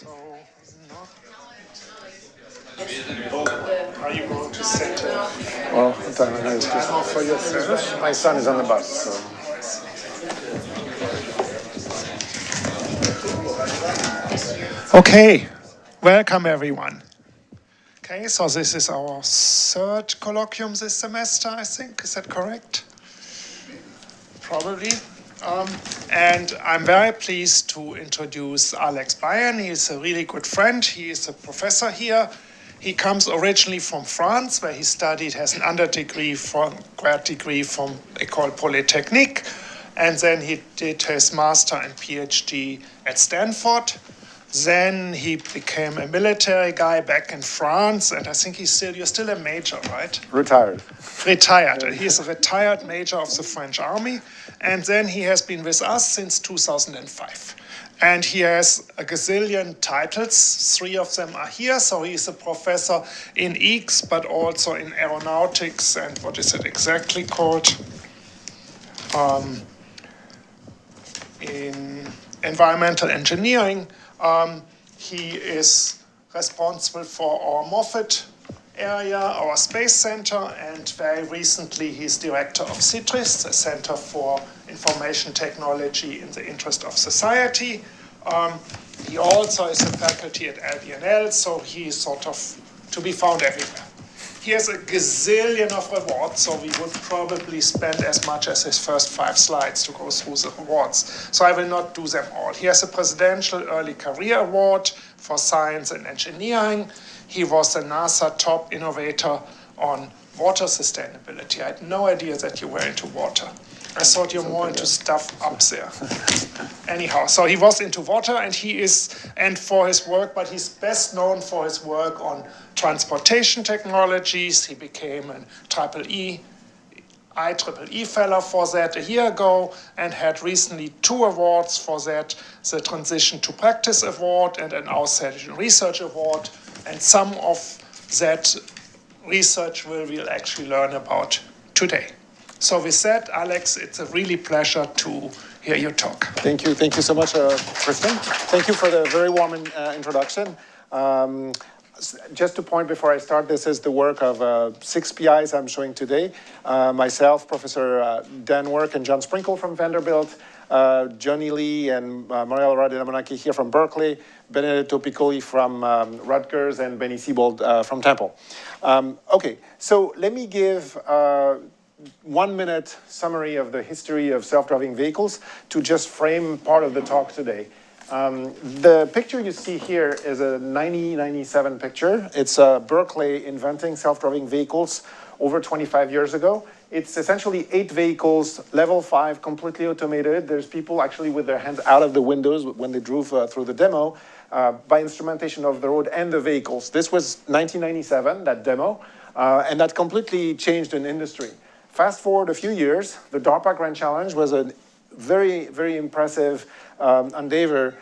So, are you going to set Well, time for yourself? my son is on the bus, so. Okay, welcome everyone. Okay, so this is our third colloquium this semester, I think. Is that correct? Probably. And I'm very pleased to introduce Alex Bayen. He's a really good friend. He is a professor here. He comes originally from France, where he studied, has an grad degree from Ecole Polytechnique, and then he did his master and Ph.D. at Stanford. Then he became a military guy back in France, and I think you're still a major, right? Retired. He's a retired major of the French army, and then he has been with us since 2005. And he has a gazillion titles. 3 of them are here, so he's a professor in EECS, but also in aeronautics, and what is it exactly called? In environmental engineering. He is responsible for our Moffett area, our space center, and very recently he's director of CITRIS, the Center for Information Technology in the Interest of Society. He also is a faculty at LBNL, so he's sort of to be found everywhere. He has a gazillion of awards, so we would probably spend as much as his first 5 slides to go through the awards. So I will not do them all. He has a Presidential Early Career Award for Science and Engineering. He was the NASA top innovator on water sustainability. I had no idea that you were into water. I thought you're more into stuff up there. Anyhow, so he was into water, and for his work, but he's best known for his work on transportation technologies. He became an IEEE fellow for that a year ago, and had recently 2 awards for that, the Transition to Practice Award and an Ausländische Research Award, and some of that research we'll actually learn about today. So with that, Alex, it's a really pleasure to hear you talk. Thank you so much, Kristen. Thank you for the very warm introduction. Just to point before I start, this is the work of 6 PIs I'm showing today. Myself, Professor Dan Work and John Sprinkle from Vanderbilt, Johnny Lee and Marielle Aerodynamiques here from Berkeley, Benedetto Piccoli from Rutgers, and Benny Siebold from Temple. Okay, so let me give 1-minute summary of the history of self-driving vehicles to just frame part of the talk today. The picture you see here is a 1997 picture. It's Berkeley inventing self-driving vehicles over 25 years ago. It's essentially 8 vehicles, level 5, completely automated. There's people actually with their hands out of the windows when they drove through the demo by instrumentation of the road and the vehicles. This was 1997, that demo, and that completely changed an industry. Fast forward a few years, the DARPA Grand Challenge was a very, very impressive endeavor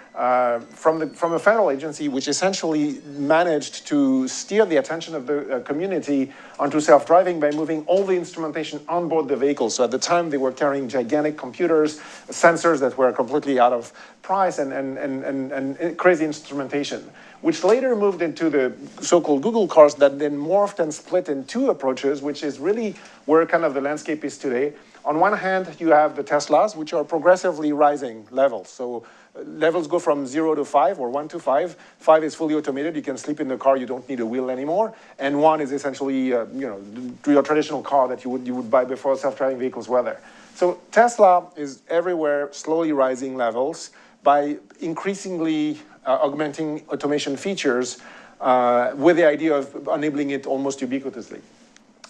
from a federal agency, which essentially managed to steer the attention of the community onto self-driving by moving all the instrumentation on board the vehicle. So at the time, they were carrying gigantic computers, sensors that were completely out of price, and crazy instrumentation, which later moved into the so-called Google cars that then morphed and split in 2 approaches, which is really where kind of the landscape is today. On one hand, you have the Teslas, which are progressively rising levels. So levels go from 0 to 5 or 1 to 5. 5 is fully automated. You can sleep in the car. You don't need a wheel anymore. And 1 is essentially, your traditional car that you would buy before self-driving vehicles were there. So Tesla is everywhere, slowly rising levels by increasingly augmenting automation features with the idea of enabling it almost ubiquitously.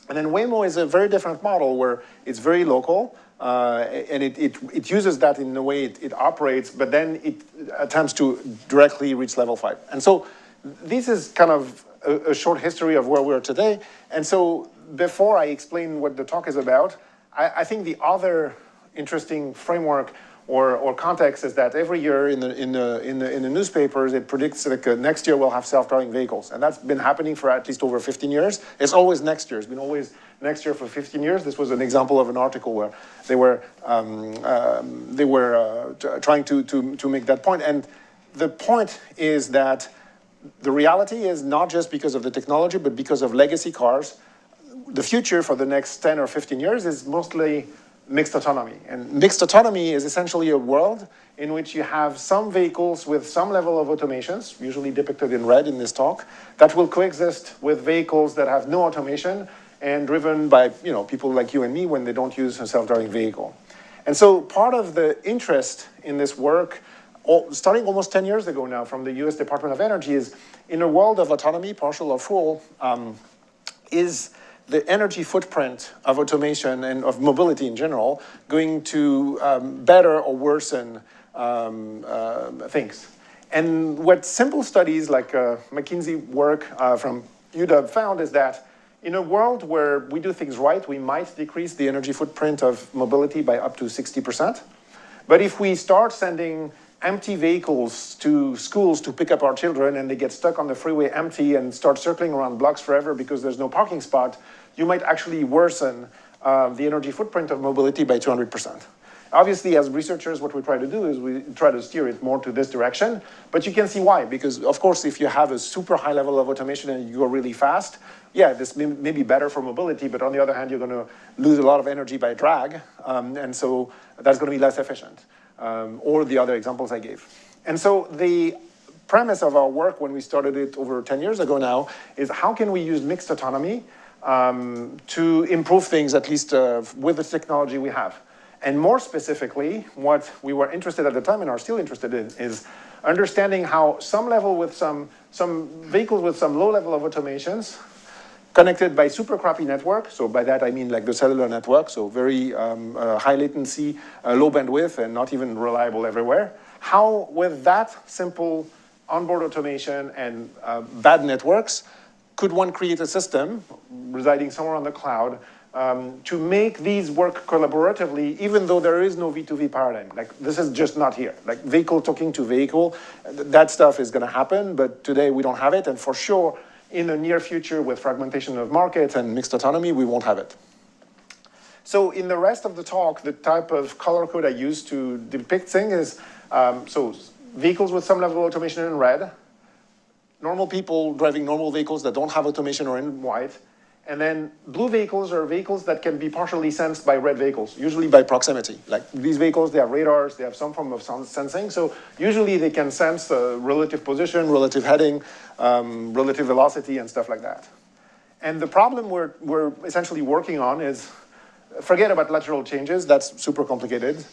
And then Waymo is a very different model where it's very local, and it uses that in the way it operates, but then it attempts to directly reach level 5. And so this is kind of a short history of where we are today. And so before I explain what the talk is about, I think the other interesting framework or context is that every year in the newspapers, it predicts that next year we'll have self-driving vehicles. And that's been happening for at least over 15 years. It's always next year. It's been always next year for 15 years. This was an example of an article where they were trying to make that point. And the point is that the reality is not just because of the technology, but because of legacy cars. The future for the next 10 or 15 years is mostly mixed autonomy. And mixed autonomy is essentially a world in which you have some vehicles with some level of automations, usually depicted in red in this talk, that will coexist with vehicles that have no automation and driven by people like you and me when they don't use a self-driving vehicle. And so part of the interest in this work, starting almost 10 years ago now from the US Department of Energy, is in a world of autonomy, partial or full, is the energy footprint of automation and of mobility in general going to better or worsen things? And what simple studies like McKinsey work from UW found is that in a world where we do things right, we might decrease the energy footprint of mobility by up to 60%. But if we start sending empty vehicles to schools to pick up our children and they get stuck on the freeway empty and start circling around blocks forever because there's no parking spot, you might actually worsen the energy footprint of mobility by 200%. Obviously, as researchers, what we try to do is we try to steer it more to this direction, but you can see why, because of course, if you have a super high level of automation and you go really fast, yeah, this may be better for mobility, but on the other hand, you're gonna lose a lot of energy by drag, and so that's gonna be less efficient, or the other examples I gave. And so the premise of our work when we started it over 10 years ago now is how can we use mixed autonomy to improve things, at least with the technology we have. And more specifically, what we were interested at the time and are still interested in is understanding how some vehicles with some low level of automations connected by super crappy network, so by that I mean like the cellular network, so very high latency, low bandwidth, and not even reliable everywhere, how with that simple onboard automation and bad networks, could one create a system residing somewhere on the cloud to make these work collaboratively, even though there is no V2V paradigm. Like, this is just not here. Like, vehicle talking to vehicle, that stuff is gonna happen, but today we don't have it, and for sure, in the near future with fragmentation of markets and mixed autonomy, we won't have it. So in the rest of the talk, the type of color code I use to depict things is, so vehicles with some level of automation in red, normal people driving normal vehicles that don't have automation or in white, and then blue vehicles are vehicles that can be partially sensed by red vehicles, usually by proximity. Like these vehicles, they have radars, they have some form of sensing, so usually they can sense relative position, relative heading, relative velocity, and stuff like that. And the problem we're essentially working on is, forget about lateral changes, that's super complicated.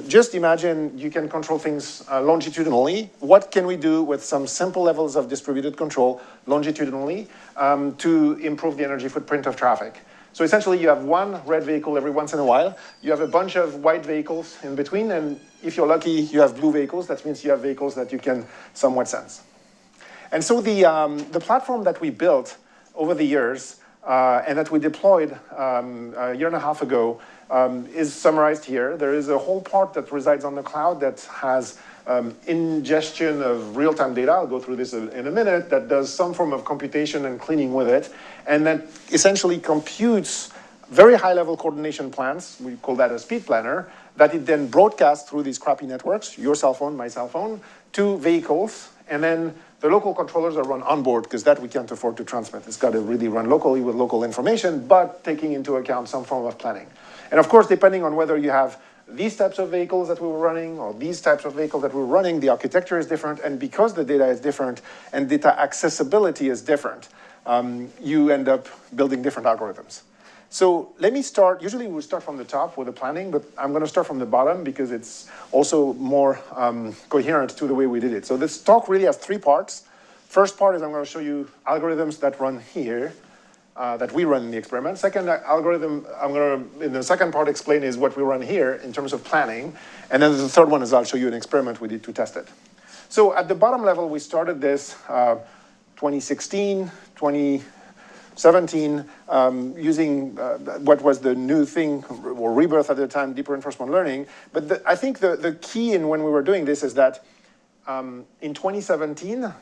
Just imagine you can control things longitudinally. What can we do with some simple levels of distributed control longitudinally to improve the energy footprint of traffic? So essentially you have one red vehicle every once in a while, you have a bunch of white vehicles in between, and if you're lucky, you have blue vehicles. That means you have vehicles that you can somewhat sense. And so the platform that we built over the years and that we deployed a year and a half ago is summarized here. There is a whole part that resides on the cloud that has ingestion of real-time data. I'll go through this in a minute. That does some form of computation and cleaning with it, and that essentially computes very high-level coordination plans. We call that a speed planner, that it then broadcasts through these crappy networks, your cell phone, my cell phone, to vehicles, and then the local controllers are run on board, because that we can't afford to transmit. It's got to really run locally with local information, but taking into account some form of planning. And of course, depending on whether you have these types of vehicles that we were running or these types of vehicles that we were running, the architecture is different, and because the data is different and data accessibility is different, you end up building different algorithms. So let me start, usually we start from the top with the planning, but I'm gonna start from the bottom because it's also more coherent to the way we did it. So this talk really has three parts. First part is I'm gonna show you algorithms that run here, that we run in the experiment. Second algorithm, I'm gonna, in the second part, explain is what we run here in terms of planning. And then the third one is I'll show you an experiment we did to test it. So at the bottom level, we started this 2016, 2017, using what was the new thing, or rebirth at the time, deep reinforcement learning. But I think the key in when we were doing this is that in 2017,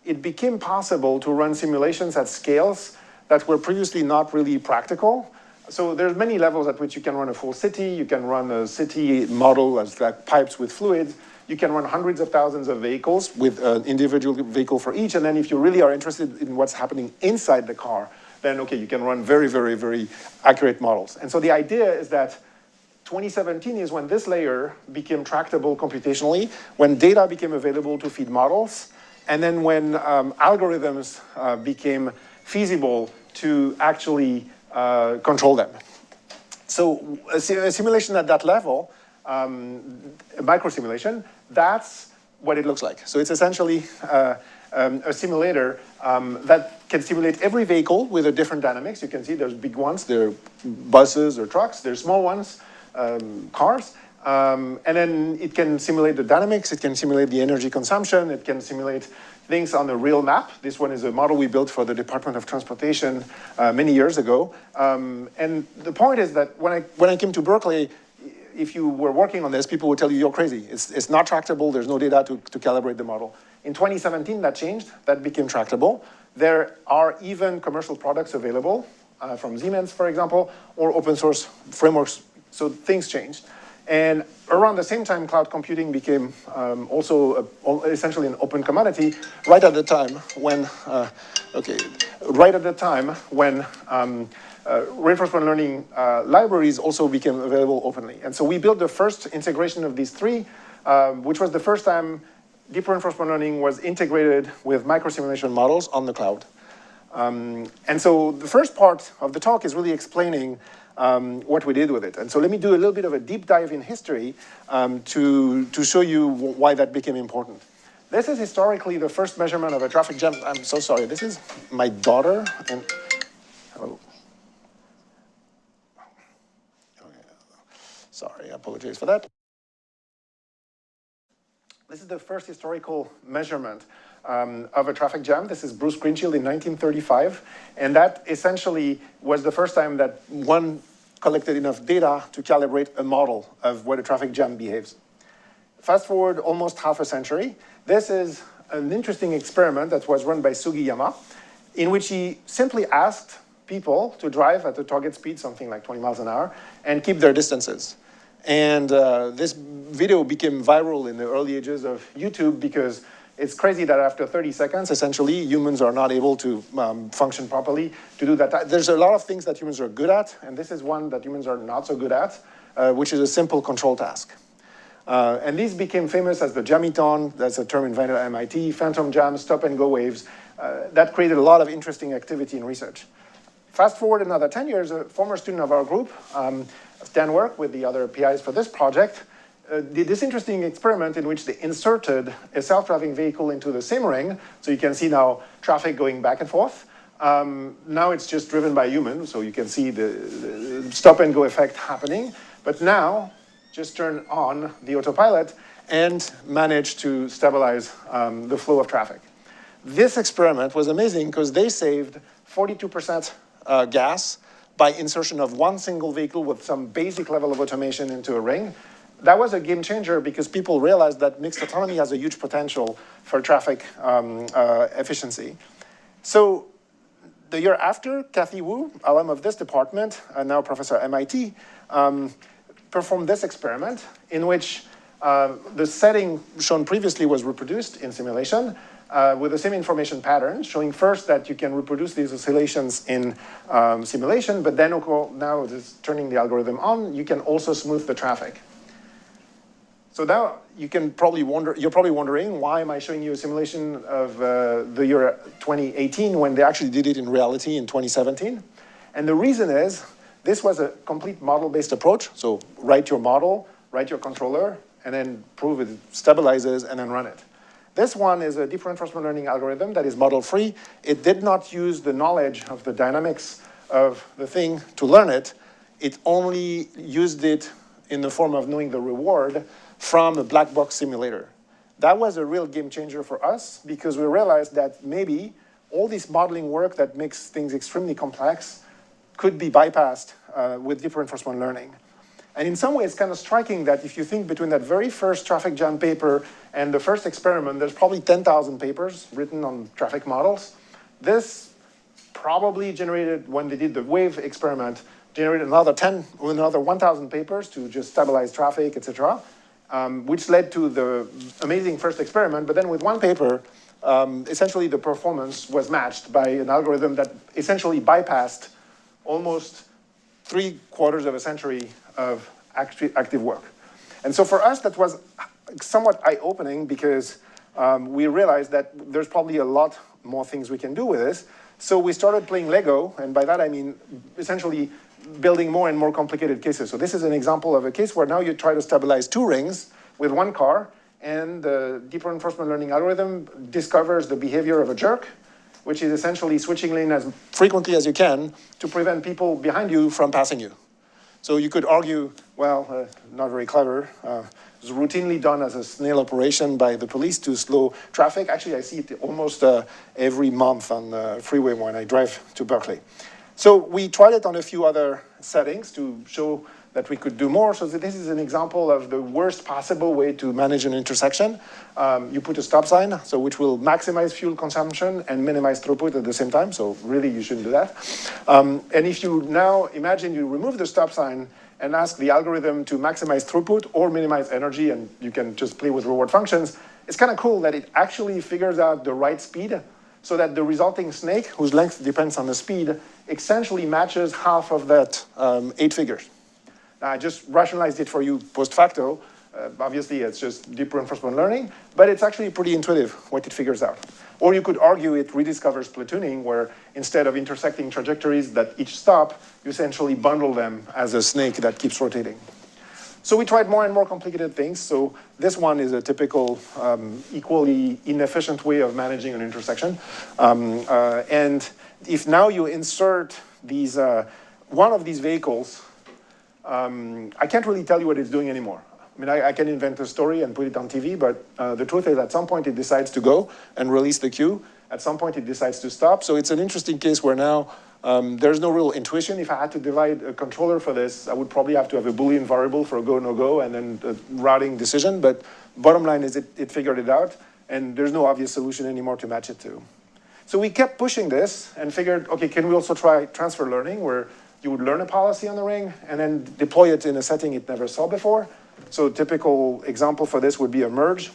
it became possible to run simulations at scales that were previously not really practical. So there's many levels at which you can run a full city. You can run a city model as like pipes with fluids. you can run hundreds of thousands of vehicles with an individual vehicle for each. And then if you really are interested in what's happening inside the car, then okay, you can run very, very, very accurate models. And so the idea is that 2017 is when this layer became tractable computationally, when data became available to feed models, and then when algorithms became feasible to actually control them. So a simulation at that level, a micro simulation, that's what it looks like. So it's essentially a simulator that can simulate every vehicle with a different dynamics. You can see there's big ones, there are buses or trucks, there's small ones, cars. And then it can simulate the dynamics, it can simulate the energy consumption, it can simulate things on a real map. This one is a model we built for the Department of Transportation many years ago. And the point is that when I came to Berkeley, if you were working on this, people would tell you, you're crazy. It's not tractable, there's no data to calibrate the model. In 2017, that changed, that became tractable. There are even commercial products available from Siemens, for example, or open source frameworks, so things changed. And around the same time, cloud computing became also essentially an open commodity, right at the time when, reinforcement learning libraries also became available openly. And so we built the first integration of these three, which was the first time deep reinforcement learning was integrated with microsimulation models on the cloud. And so the first part of the talk is really explaining what we did with it. And so let me do a little bit of a deep dive in history to show you why that became important. This is historically the first measurement of a traffic jam. I'm so sorry, this is my daughter. And hello. Sorry, I apologize for that. This is the first historical measurement of a traffic jam. This is Bruce Greenfield in 1935. And that essentially was the first time that one collected enough data to calibrate a model of what a traffic jam behaves. Fast forward almost half a century. This is an interesting experiment that was run by Sugiyama, in which he simply asked people to drive at a target speed, something like 20 miles an hour, and keep their distances. And this video became viral in the early ages of YouTube because it's crazy that after 30 seconds, essentially, humans are not able to function properly to do that. There's a lot of things that humans are good at, and this is one that humans are not so good at, which is a simple control task. And these became famous as the Jamiton, that's a term invented at MIT, phantom jams, stop-and-go waves. That created a lot of interesting activity in research. Fast forward another 10 years, a former student of our group, Stan worked with the other PIs for this project, did this interesting experiment in which they inserted a self-driving vehicle into the sim ring. So you can see now traffic going back and forth. Now it's just driven by humans, so you can see the stop-and-go effect happening. But now, just turn on the autopilot and manage to stabilize the flow of traffic. This experiment was amazing because they saved 42% gas by insertion of one single vehicle with some basic level of automation into a ring. That was a game changer because people realized that mixed autonomy has a huge potential for traffic efficiency. So the year after, Kathy Wu, alum of this department, and now professor at MIT, performed this experiment in which the setting shown previously was reproduced in simulation with the same information pattern, showing first that you can reproduce these oscillations in simulation, but then now just turning the algorithm on, you can also smooth the traffic. So now you're probably wondering, why am I showing you a simulation of the year 2018 when they actually did it in reality in 2017? And the reason is, this was a complete model-based approach. So write your model, write your controller, and then prove it stabilizes and then run it. This one is a deep reinforcement learning algorithm that is model-free. It did not use the knowledge of the dynamics of the thing to learn it. It only used it in the form of knowing the reward from a black box simulator. That was a real game changer for us because we realized that maybe all this modeling work that makes things extremely complex could be bypassed with deep reinforcement learning. And in some ways, it's kind of striking that if you think between that very first traffic jam paper and the first experiment, there's probably 10,000 papers written on traffic models. This probably generated, when they did the wave experiment, generated another 1,000 papers to just stabilize traffic, etc. which led to the amazing first experiment. But then with one paper, essentially the performance was matched by an algorithm that essentially bypassed almost 3/4 of a century of active work. And so for us, that was somewhat eye-opening because we realized that there's probably a lot more things we can do with this. So we started playing Lego, and by that I mean essentially building more and more complicated cases. So this is an example of a case where now you try to stabilize 2 rings with 1 car, and the deep reinforcement learning algorithm discovers the behavior of a jerk, which is essentially switching lane as frequently as you can to prevent people behind you from passing you. So you could argue, well, not very clever. It's routinely done as a snail operation by the police to slow traffic. Actually, I see it almost every month on the freeway when I drive to Berkeley. So we tried it on a few other settings to show that we could do more. So this is an example of the worst possible way to manage an intersection. You put a stop sign, so which will maximize fuel consumption and minimize throughput at the same time. So really, you shouldn't do that. And if you now imagine you remove the stop sign and ask the algorithm to maximize throughput or minimize energy, and you can just play with reward functions, it's kind of cool that it actually figures out the right speed so that the resulting snake, whose length depends on the speed, essentially matches half of that 8 figures. Now, I just rationalized it for you post facto. Obviously, it's just deep reinforcement learning, but it's actually pretty intuitive what it figures out. Or you could argue it rediscovers platooning, where instead of intersecting trajectories that each stop, you essentially bundle them as a snake that keeps rotating. So we tried more and more complicated things. So this one is a typical equally inefficient way of managing an intersection. And if now you insert these, one of these vehicles, I can't really tell you what it's doing anymore. I mean, I can invent a story and put it on TV, but the truth is at some point it decides to go and release the cue. At some point it decides to stop. So it's an interesting case where now there's no real intuition. If I had to divide a controller for this, I would probably have to have a Boolean variable for a go, no go, and then a routing decision. But bottom line is it figured it out, and there's no obvious solution anymore to match it to. So we kept pushing this and figured, okay, can we also try transfer learning, where you would learn a policy on the ring and then deploy it in a setting it never saw before. So a typical example for this would be a merge.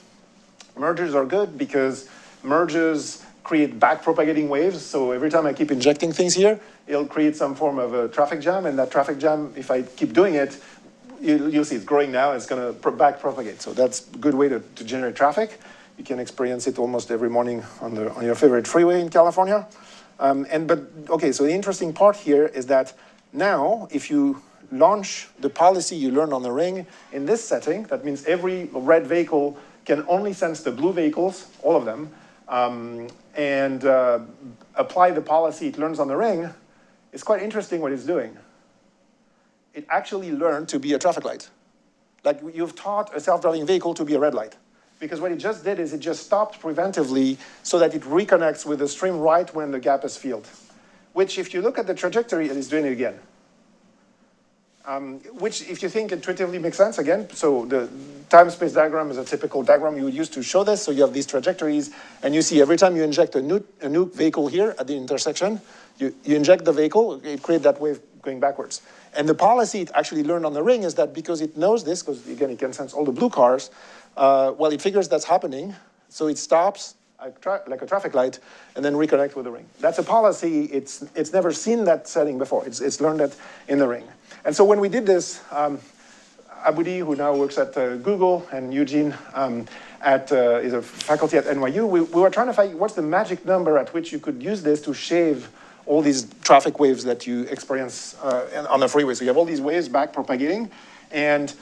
Merges are good because merges create back-propagating waves. So every time I keep injecting things here, it'll create some form of a traffic jam. And that traffic jam, if I keep doing it, you'll see it's growing now. It's going to back-propagate. So that's a good way to generate traffic. You can experience it almost every morning on your favorite freeway in California. Okay, so the interesting part here is that now, if you launch the policy you learned on the ring in this setting, that means every red vehicle can only sense the blue vehicles, all of them, and apply the policy it learns on the ring. It's quite interesting what it's doing. It actually learned to be a traffic light. Like you've taught a self-driving vehicle to be a red light. Because what it just did is it just stopped preventively so that it reconnects with the stream right when the gap is filled. Which, if you look at the trajectory, it is doing it again. Which, if you think intuitively makes sense, again, so the time-space diagram is a typical diagram you would use to show this. So you have these trajectories, and you see every time you inject a new vehicle here at the intersection, you inject the vehicle, it creates that wave going backwards. And the policy it actually learned on the ring is that because it knows this, because again, it can sense all the blue cars, well, it figures that's happening, so it stops like a traffic light and then reconnect with the ring. That's a policy. It's never seen that setting before. It's learned that in the ring. And so when we did this, Abudi, who now works at Google, and Eugene is a faculty at NYU, we were trying to find what's the magic number at which you could use this to shave all these traffic waves that you experience on the freeway. So you have all these waves back propagating, and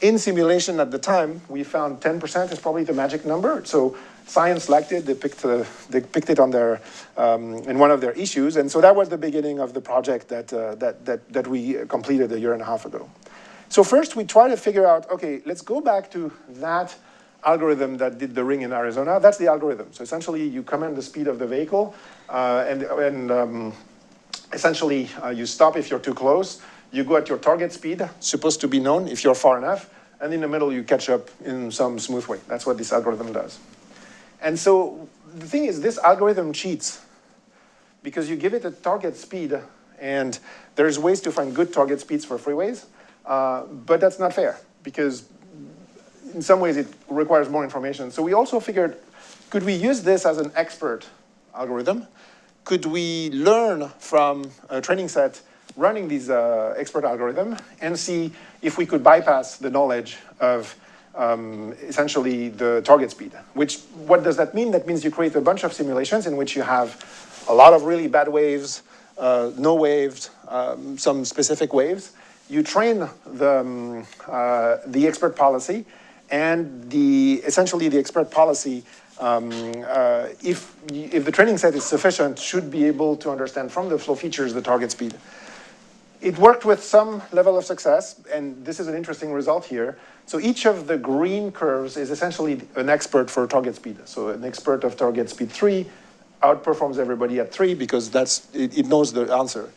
in simulation at the time, we found 10% is probably the magic number. So science liked it. They picked it on their in one of their issues, and so that was the beginning of the project that we completed a year and a half ago. So first, we try to figure out, okay, let's go back to that algorithm that did the ring in Arizona. That's the algorithm. So essentially, you command the speed of the vehicle, and essentially, you stop if you're too close. You go at your target speed, supposed to be known if you're far enough, and in the middle you catch up in some smooth way. That's what this algorithm does. And so the thing is, this algorithm cheats because you give it a target speed, and there's ways to find good target speeds for freeways, but that's not fair because in some ways it requires more information. So we also figured, could we use this as an expert algorithm? Could we learn from a training set running these expert algorithm and see if we could bypass the knowledge of essentially the target speed? What does that mean? That means you create a bunch of simulations in which you have a lot of really bad waves, no waves, some specific waves. You train the expert policy, and essentially the expert policy, if the training set is sufficient, should be able to understand from the flow features the target speed. It worked with some level of success, and this is an interesting result here. So each of the green curves is essentially an expert for target speed. So an expert of target speed 3 outperforms everybody at 3 because it knows the answer.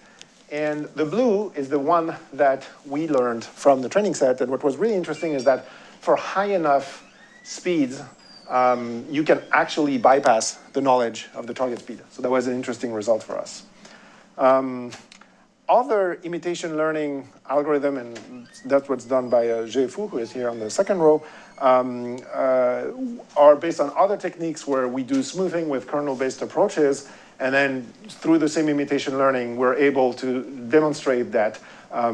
And the blue is the one that we learned from the training set. And what was really interesting is that for high enough speeds, you can actually bypass the knowledge of the target speed. So that was an interesting result for us. Other imitation learning algorithm, and that's what's done by Fu, who is here on the second row, are based on other techniques where we do smoothing with kernel-based approaches, and then through the same imitation learning, we're able to demonstrate that.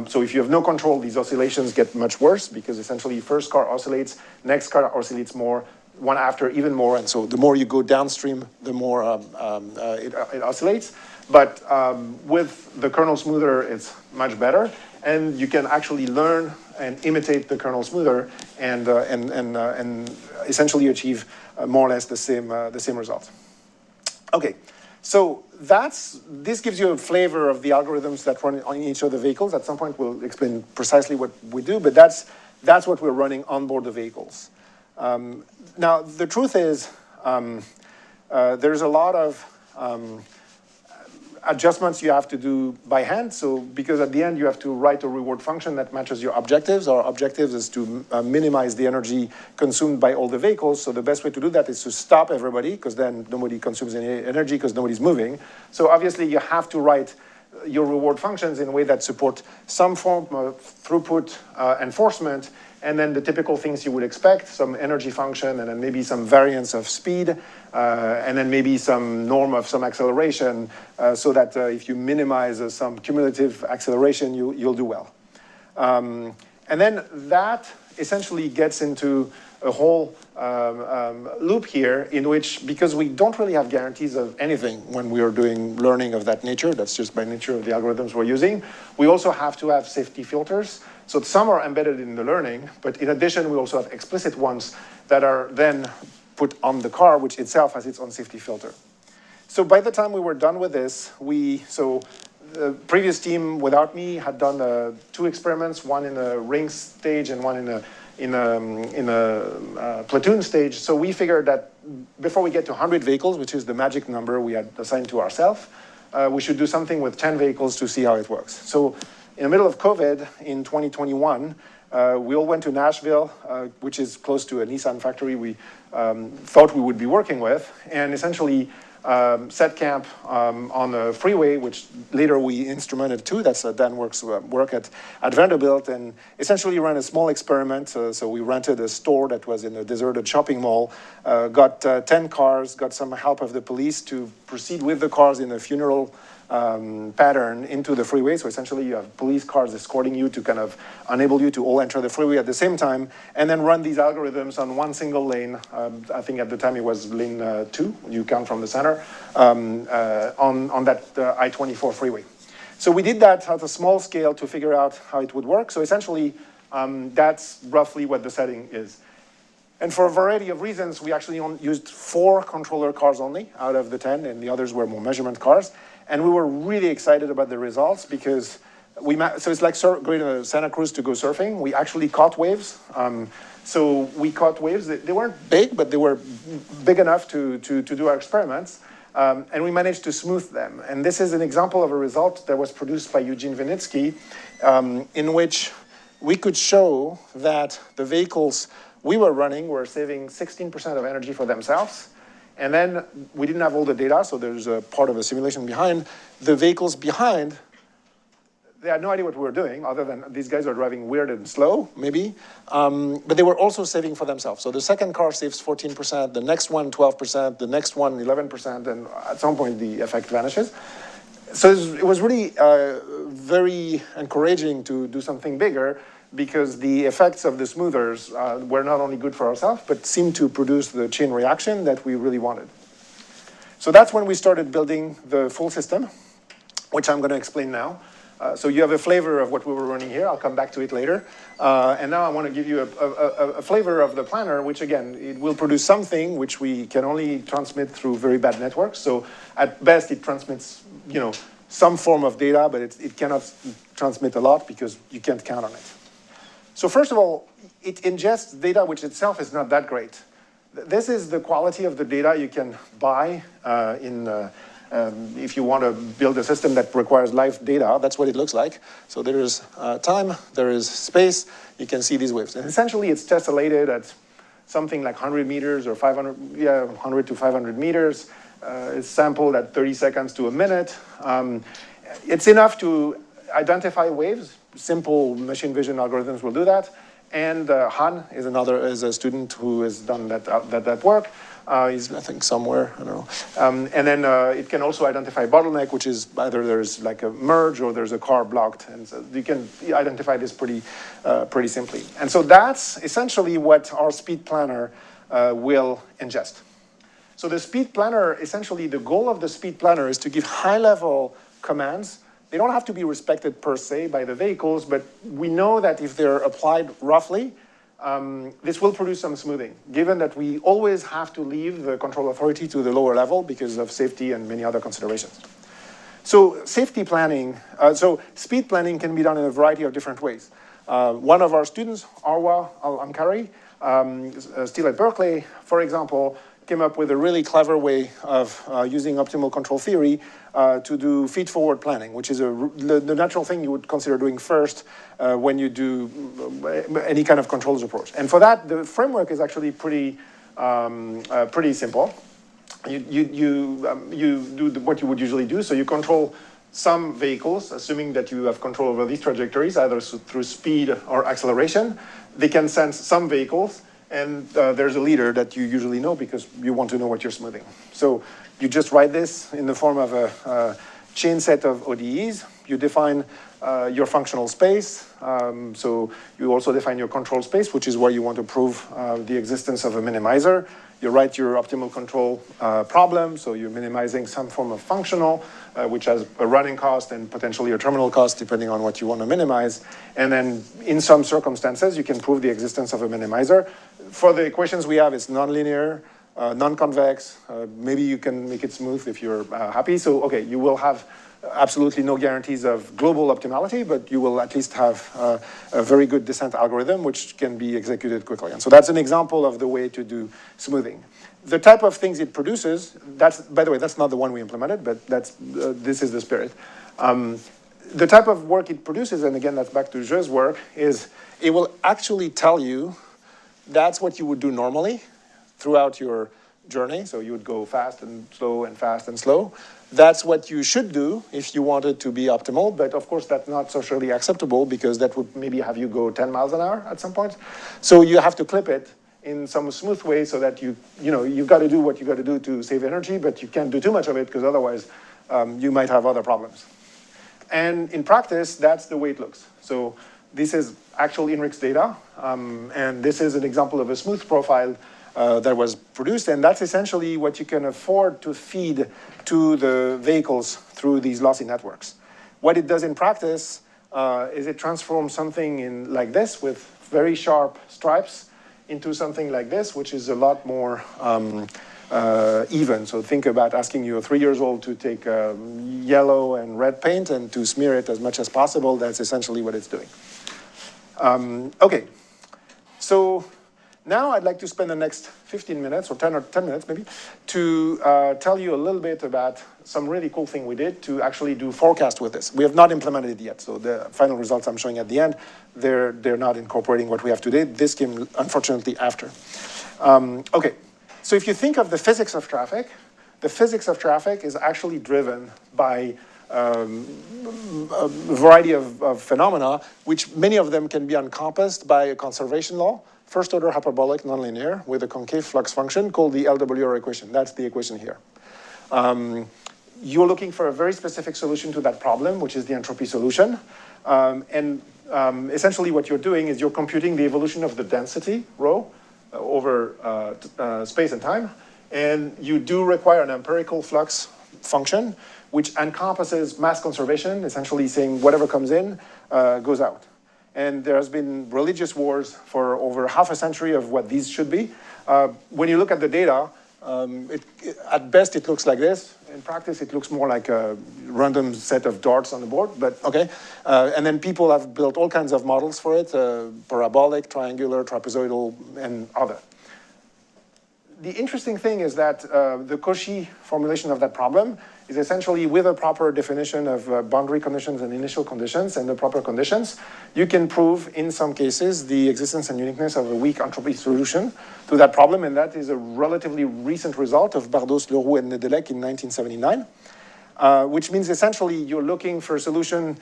So if you have no control, these oscillations get much worse because essentially first car oscillates, next car oscillates more, one after even more, and so the more you go downstream, the more it oscillates. But with the kernel smoother, it's much better, and you can actually learn and imitate the kernel smoother and essentially achieve more or less the same result. Okay, so this gives you a flavor of the algorithms that run on each of the vehicles. At some point, we'll explain precisely what we do, but that's what we're running on board the vehicles. Now, the truth is, there's a lot of adjustments you have to do by hand. So because at the end you have to write a reward function that matches your objectives. Our objectives is to minimize the energy consumed by all the vehicles. So the best way to do that is to stop everybody, because then nobody consumes any energy because nobody's moving. So obviously you have to write your reward functions in a way that support some form of throughput enforcement, and then the typical things you would expect, some energy function, and then maybe some variance of speed, and then maybe some norm of some acceleration, so that if you minimize some cumulative acceleration, you'll do well. And then that essentially gets into a whole loop here in which, because we don't really have guarantees of anything when we are doing learning of that nature, that's just by nature of the algorithms we're using, we also have to have safety filters. So some are embedded in the learning, but in addition, we also have explicit ones that are then put on the car, which itself has its own safety filter. So by the time we were done with this, the previous team without me had done 2 experiments, one in a ring stage and one in a platoon stage. So we figured that before we get to 100 vehicles, which is the magic number we had assigned to ourselves, we should do something with 10 vehicles to see how it works. So in the middle of COVID in 2021, we all went to Nashville, which is close to a Nissan factory we thought we would be working with, and essentially set camp on a freeway, which later we instrumented too. That's Dan Work's work at Vanderbilt, and essentially ran a small experiment. So we rented a store that was in a deserted shopping mall, got 10 cars, got some help of the police to proceed with the cars in a funeral pattern into the freeway. So essentially you have police cars escorting you to kind of enable you to all enter the freeway at the same time, and then run these algorithms on one single lane. I think at the time it was lane 2, you count from the center, on that I-24 freeway. So we did that at a small scale to figure out how it would work. So essentially that's roughly what the setting is. And for a variety of reasons, we actually used 4 controller cars only out of the 10, and the others were more measurement cars. And we were really excited about the results because so it's like going to Santa Cruz to go surfing. We actually caught waves. So we caught waves. They weren't big, but they were big enough to do our experiments. And we managed to smooth them. And this is an example of a result that was produced by Eugene Vinitsky, in which we could show that the vehicles we were running were saving 16% of energy for themselves. And then we didn't have all the data, so there's a part of a simulation behind. The vehicles behind, They had no idea what we were doing, other than these guys are driving weird and slow, maybe. But they were also saving for themselves. So the second car saves 14%, the next one 12%, the next one 11%, and at some point the effect vanishes. So it was really very encouraging to do something bigger, because the effects of the smoothers were not only good for ourselves, but seemed to produce the chain reaction that we really wanted. So that's when we started building the full system, which I'm going to explain now. So you have a flavor of what we were running here. I'll come back to it later. And now I want to give you a flavor of the planner, which again, it will produce something which we can only transmit through very bad networks. So at best, it transmits, some form of data, but it cannot transmit a lot because you can't count on it. So first of all, it ingests data which itself is not that great. This is the quality of the data you can buy if you want to build a system that requires live data. That's what it looks like. So there is time, there is space. You can see these waves. And essentially, it's tessellated at something like 100 meters or 100 to 500 meters. It's sampled at 30 seconds to a minute. It's enough to identify waves. Simple machine vision algorithms will do that. And Han is a student who has done that work. He's, I think, somewhere, I don't know. And then it can also identify bottleneck, which is either there's like a merge or there's a car blocked. And so you can identify this pretty simply. And so that's essentially what our speed planner will ingest. So the speed planner, essentially the goal of the speed planner is to give high-level commands. They don't have to be respected per se by the vehicles, but we know that if they're applied roughly, this will produce some smoothing, given that we always have to leave the control authority to the lower level because of safety and many other considerations. So safety planning, so speed planning can be done in a variety of different ways. One of our students, Arwa Al-Amkari, still at Berkeley, for example, came up with a really clever way of using optimal control theory to do feed-forward planning, which is the natural thing you would consider doing first when you do any kind of controls approach. And for that, the framework is actually pretty simple. You do what you would usually do. So you control some vehicles, assuming that you have control over these trajectories, either through speed or acceleration. They can sense some vehicles. And there's a leader that you usually know because you want to know what you're smoothing. So you just write this in the form of a chain set of ODEs. You define your functional space. So you also define your control space, which is where you want to prove the existence of a minimizer. You write your optimal control problem. So you're minimizing some form of functional, which has a running cost and potentially a terminal cost, depending on what you want to minimize. And then in some circumstances, you can prove the existence of a minimizer. For the equations we have, it's nonlinear, non-convex. Maybe you can make it smooth if you're happy. So, okay, you will have absolutely no guarantees of global optimality, but you will at least have a very good descent algorithm, which can be executed quickly. And so that's an example of the way to do smoothing. The type of things it produces, by the way, that's not the one we implemented, but this is the spirit. The type of work it produces, and again, that's back to Jeu's work, is it will actually tell you that's what you would do normally throughout your journey. So you would go fast and slow and fast and slow. That's what you should do if you wanted to be optimal. But of course, that's not socially acceptable because that would maybe have you go 10 miles an hour at some point. So you have to clip it in some smooth way so that you've got to do what you got to do to save energy, but you can't do too much of it because otherwise you might have other problems. And in practice, that's the way it looks. So this is actual INRIX data, and this is an example of a smooth profile that was produced, and that's essentially what you can afford to feed to the vehicles through these lossy networks. What it does in practice is it transforms something in like this with very sharp stripes into something like this, which is a lot more even. So think about asking your 3-year-old to take yellow and red paint and to smear it as much as possible. That's essentially what it's doing. Okay, so now I'd like to spend the next 15 minutes, or 10 minutes maybe, to tell you a little bit about some really cool thing we did to actually do forecast with this. We have not implemented it yet, so the final results I'm showing at the end, they're not incorporating what we have today. This came, unfortunately, after. Okay, so if you think of the physics of traffic is actually driven by a variety of phenomena, which many of them can be encompassed by a conservation law, first order hyperbolic nonlinear with a concave flux function called the LWR equation. That's the equation here. You're looking for a very specific solution to that problem, which is the entropy solution. Essentially what you're doing is you're computing the evolution of the density, rho, over space and time. And you do require an empirical flux function, which encompasses mass conservation, essentially saying whatever comes in goes out. And there has been religious wars for over half a century of what these should be. When you look at the data, at best it looks like this. In practice, it looks more like a random set of darts on the board, but okay. And then people have built all kinds of models for it, parabolic, triangular, trapezoidal, and other. The interesting thing is that the Cauchy formulation of that problem is essentially with a proper definition of boundary conditions and initial conditions and the proper conditions, you can prove in some cases the existence and uniqueness of a weak entropy solution to that problem, and that is a relatively recent result of Bardos, Leroux, and Nedelec in 1979, which means essentially you're looking for a solution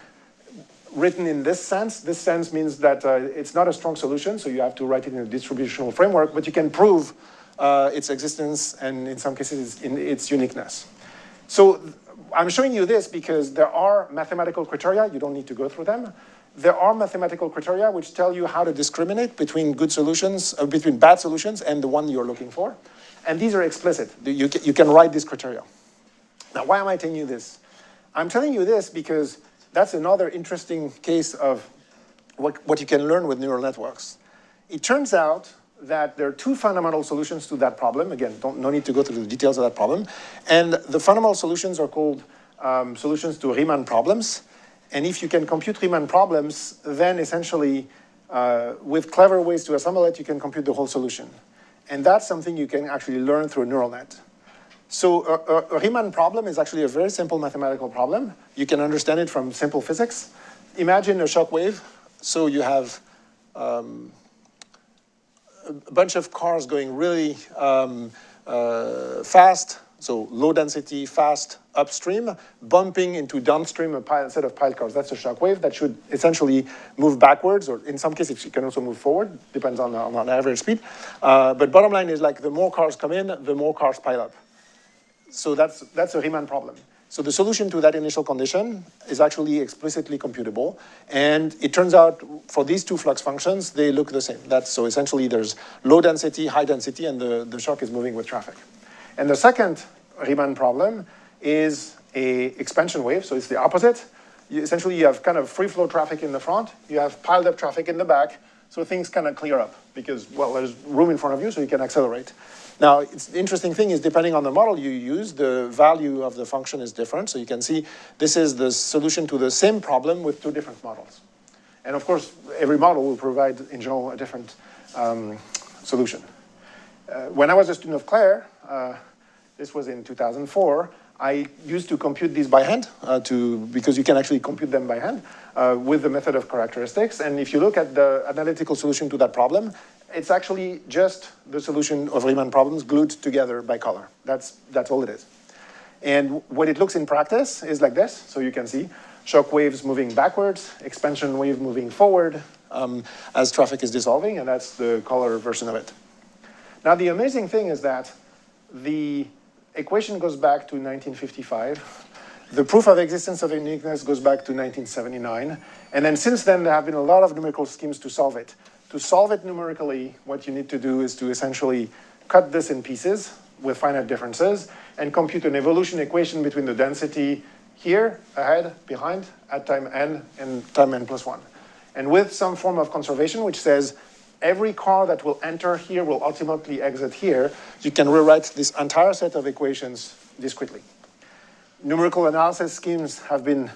written in this sense. This sense means that it's not a strong solution, so you have to write it in a distributional framework, but you can prove its existence and in some cases in its uniqueness. So I'm showing you this because there are mathematical criteria. You don't need to go through them. There are mathematical criteria which tell you how to discriminate between good solutions, between bad solutions and the one you're looking for. And these are explicit. You can write these criteria. Now, why am I telling you this? I'm telling you this because that's another interesting case of what you can learn with neural networks. It turns out that there are two fundamental solutions to that problem. Again, no need to go through the details of that problem. And the fundamental solutions are called solutions to Riemann problems. And if you can compute Riemann problems, then essentially, with clever ways to assemble it, you can compute the whole solution. And that's something you can actually learn through a neural net. So a Riemann problem is actually a very simple mathematical problem. You can understand it from simple physics. Imagine a shock wave. So you have a bunch of cars going really fast, so low density, fast upstream, bumping into downstream a set of piled cars. That's a shock wave that should essentially move backwards, or in some cases it can also move forward, depends on average speed. But bottom line is like the more cars come in, the more cars pile up. So that's a Riemann problem. So the solution to that initial condition is actually explicitly computable. And it turns out for these two flux functions, they look the same. So essentially there's low density, high density, and the shock is moving with traffic. And the second Riemann problem is a expansion wave. So it's the opposite. Essentially you have kind of free flow traffic in the front. You have piled up traffic in the back. So things kind of clear up because, well, there's room in front of you so you can accelerate. Now, the interesting thing is depending on the model you use, the value of the function is different. So you can see this is the solution to the same problem with two different models. And of course, every model will provide, in general, a different solution. When I was a student of Claire, this was in 2004, I used to compute these by hand, because you can actually compute them by hand with the method of characteristics. And if you look at the analytical solution to that problem, it's actually just the solution of Riemann problems glued together by color. That's all it is. And what it looks in practice is like this. So you can see shock waves moving backwards, expansion wave moving forward as traffic is dissolving, and that's the color version of it. Now, the amazing thing is that the equation goes back to 1955. The proof of existence of uniqueness goes back to 1979. And then since then, there have been a lot of numerical schemes to solve it. To solve it numerically, what you need to do is to essentially cut this in pieces with finite differences and compute an evolution equation between the density here, ahead, behind, at time n, and time n plus 1. And with some form of conservation, which says every car that will enter here will ultimately exit here, you can rewrite this entire set of equations discretely. Numerical analysis schemes have been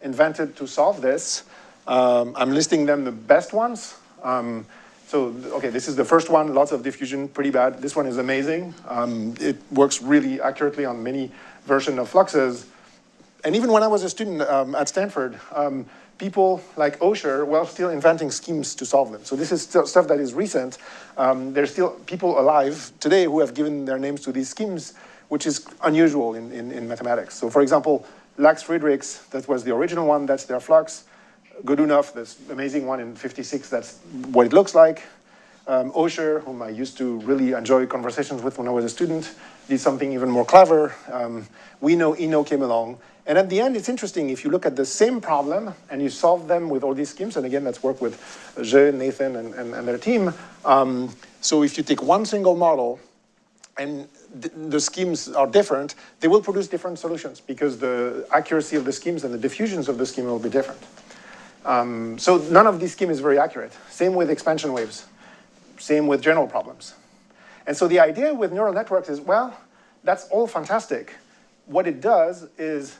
invented to solve this. I'm listing them the best ones. Okay, this is the first one, lots of diffusion, pretty bad. This one is amazing. It works really accurately on many versions of fluxes. And even when I was a student at Stanford, people like Osher were still inventing schemes to solve them. So this is still stuff that is recent. There's still people alive today who have given their names to these schemes, which is unusual in mathematics. So for example, Lax-Friedrichs, that was the original one, that's their flux. Godunov, this amazing one in 56, that's what it looks like. Osher, whom I used to really enjoy conversations with when I was a student, did something even more clever. We know Eno came along. And at the end, it's interesting, if you look at the same problem and you solve them with all these schemes, and again, that's work with Je, Nathan, and their team. So if you take one single model and the schemes are different, they will produce different solutions because the accuracy of the schemes and the diffusions of the scheme will be different. So none of these schemes is very accurate. Same with expansion waves. Same with general problems. And so the idea with neural networks is, well, that's all fantastic. What it does is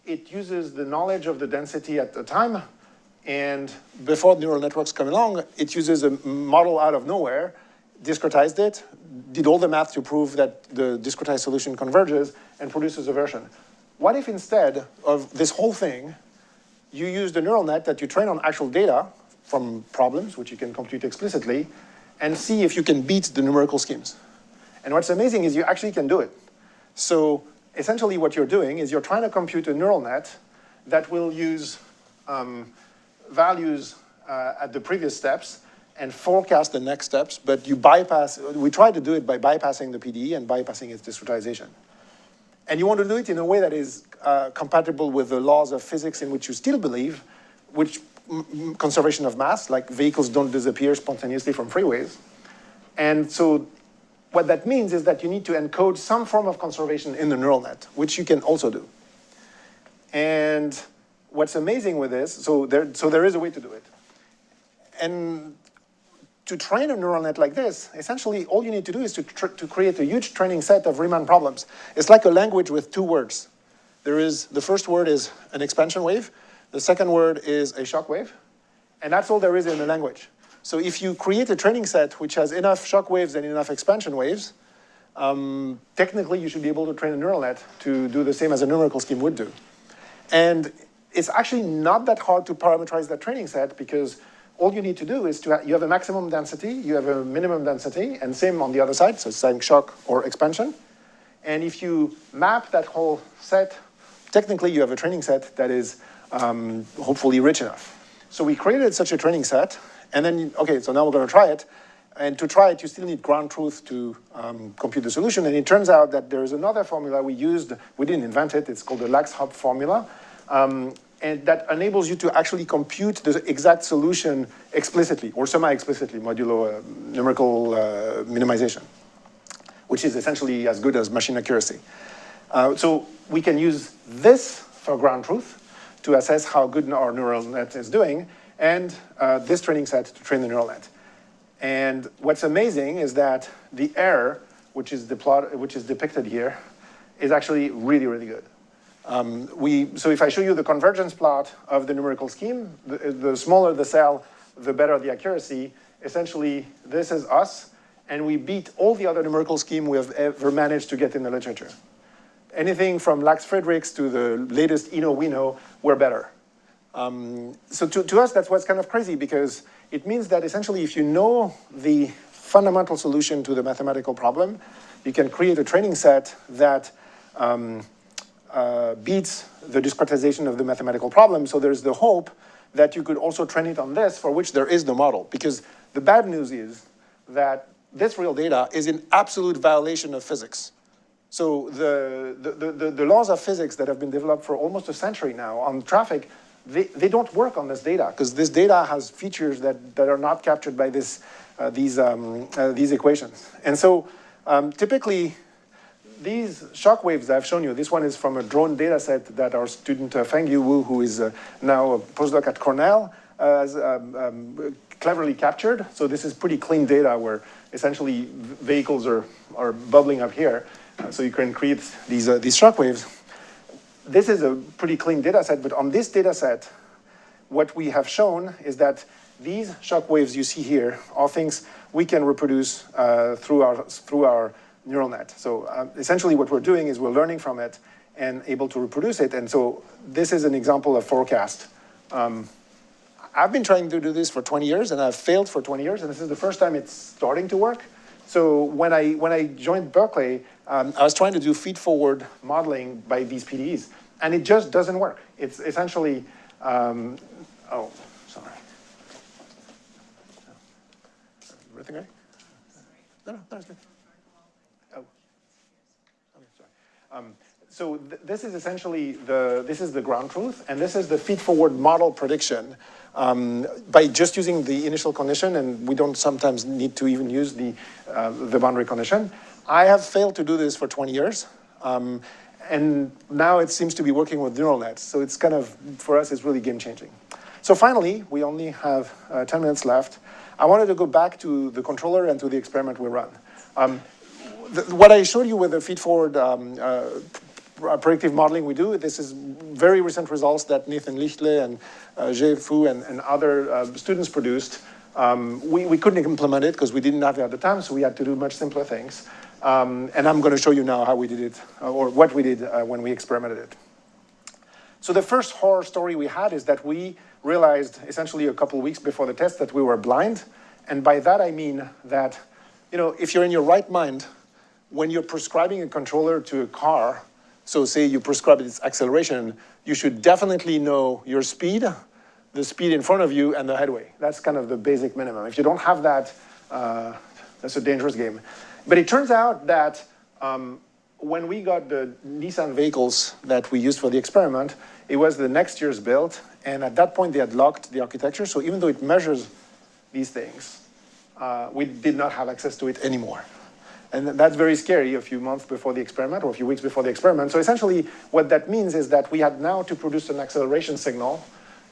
it uses the knowledge of the density at the time, and before neural networks come along, it uses a model out of nowhere, discretized it, did all the math to prove that the discretized solution converges, and produces a version. What if instead of this whole thing, you use the neural net that you train on actual data from problems, which you can compute explicitly, and see if you can beat the numerical schemes? And what's amazing is you actually can do it. So essentially what you're doing is you're trying to compute a neural net that will use values at the previous steps and forecast the next steps, but we try to do it by bypassing the PDE and bypassing its discretization. And you want to do it in a way that is compatible with the laws of physics in which you still believe, which conservation of mass, like vehicles don't disappear spontaneously from freeways. And so what that means is that you need to encode some form of conservation in the neural net, which you can also do. And what's amazing with this, so there is a way to do it. And to train a neural net like this, essentially all you need to do is to create a huge training set of Riemann problems. It's like a language with two words. The first word is an expansion wave. The second word is a shock wave. And that's all there is in the language. So if you create a training set which has enough shock waves and enough expansion waves, technically you should be able to train a neural net to do the same as a numerical scheme would do. And it's actually not that hard to parameterize that training set, because all you need to do is you have a maximum density, you have a minimum density, and same on the other side, so saying shock or expansion. And if you map that whole set, technically you have a training set that is hopefully rich enough. So we created such a training set, and then, okay, so now we're going to try it. And to try it, you still need ground truth to compute the solution. And it turns out that there is another formula we used. We didn't invent it. It's called the Lax-Hub formula. And that enables you to actually compute the exact solution explicitly, or semi-explicitly, modulo numerical minimization, which is essentially as good as machine accuracy. So we can use this for ground truth to assess how good our neural net is doing, and this training set to train the neural net. And what's amazing is that the error, which is depicted here, is actually really, really good. So if I show you the convergence plot of the numerical scheme, the smaller the cell, the better the accuracy. Essentially, this is us, and we beat all the other numerical scheme we have ever managed to get in the literature. Anything from Lax-Friedrichs to the latest Eno we know, we're better. So to us, that's what's kind of crazy, because it means that essentially if you know the fundamental solution to the mathematical problem, you can create a training set that beats the discretization of the mathematical problem. So there's the hope that you could also train it on this, for which there is no model. Because the bad news is that this real data is in absolute violation of physics. So the laws of physics that have been developed for almost a century now on traffic, they don't work on this data, because this data has features that are not captured by these equations. And so typically, these shock waves I've shown you, this one is from a drone data set that our student Fengyu Wu, who is now a postdoc at Cornell, has cleverly captured. So this is pretty clean data where essentially vehicles are bubbling up here. So you can create these shock waves. This is a pretty clean data set, but on this data set, what we have shown is that these shock waves you see here are things we can reproduce through our neural net. So essentially what we're doing is we're learning from it and able to reproduce it. And so this is an example of forecast. I've been trying to do this for 20 years, and I've failed for 20 years, and this is the first time it's starting to work. So when I joined Berkeley, I was trying to do feed-forward modeling by these PDEs. And it just doesn't work. It's essentially, oh, sorry. Everything right? No, it's good. Oh, okay, sorry. So this is essentially this is the ground truth, and this is the feed-forward model prediction by just using the initial condition, and we don't sometimes need to even use the boundary condition. I have failed to do this for 20 years, and now it seems to be working with neural nets. So it's kind of, for us, it's really game-changing. So finally, we only have 10 minutes left. I wanted to go back to the controller and to the experiment we run. What I showed you with the feed-forward predictive modeling we do, this is very recent results that Nathan Lichtle and Jie Fu and other students produced. We couldn't implement it because we didn't have it at the time, so we had to do much simpler things. And I'm going to show you now how we did it, or what we did when we experimented it. So the first horror story we had is that we realized essentially a couple of weeks before the test that we were blind. And by that I mean that, if you're in your right mind, when you're prescribing a controller to a car, so say you prescribe its acceleration, you should definitely know your speed, the speed in front of you, and the headway. That's kind of the basic minimum. If you don't have that, that's a dangerous game. But it turns out that when we got the Nissan vehicles that we used for the experiment, it was the next year's build, and at that point they had locked the architecture, so even though it measures these things, we did not have access to it anymore. And that's very scary a few months before the experiment, or a few weeks before the experiment. So essentially, what that means is that we had now to produce an acceleration signal,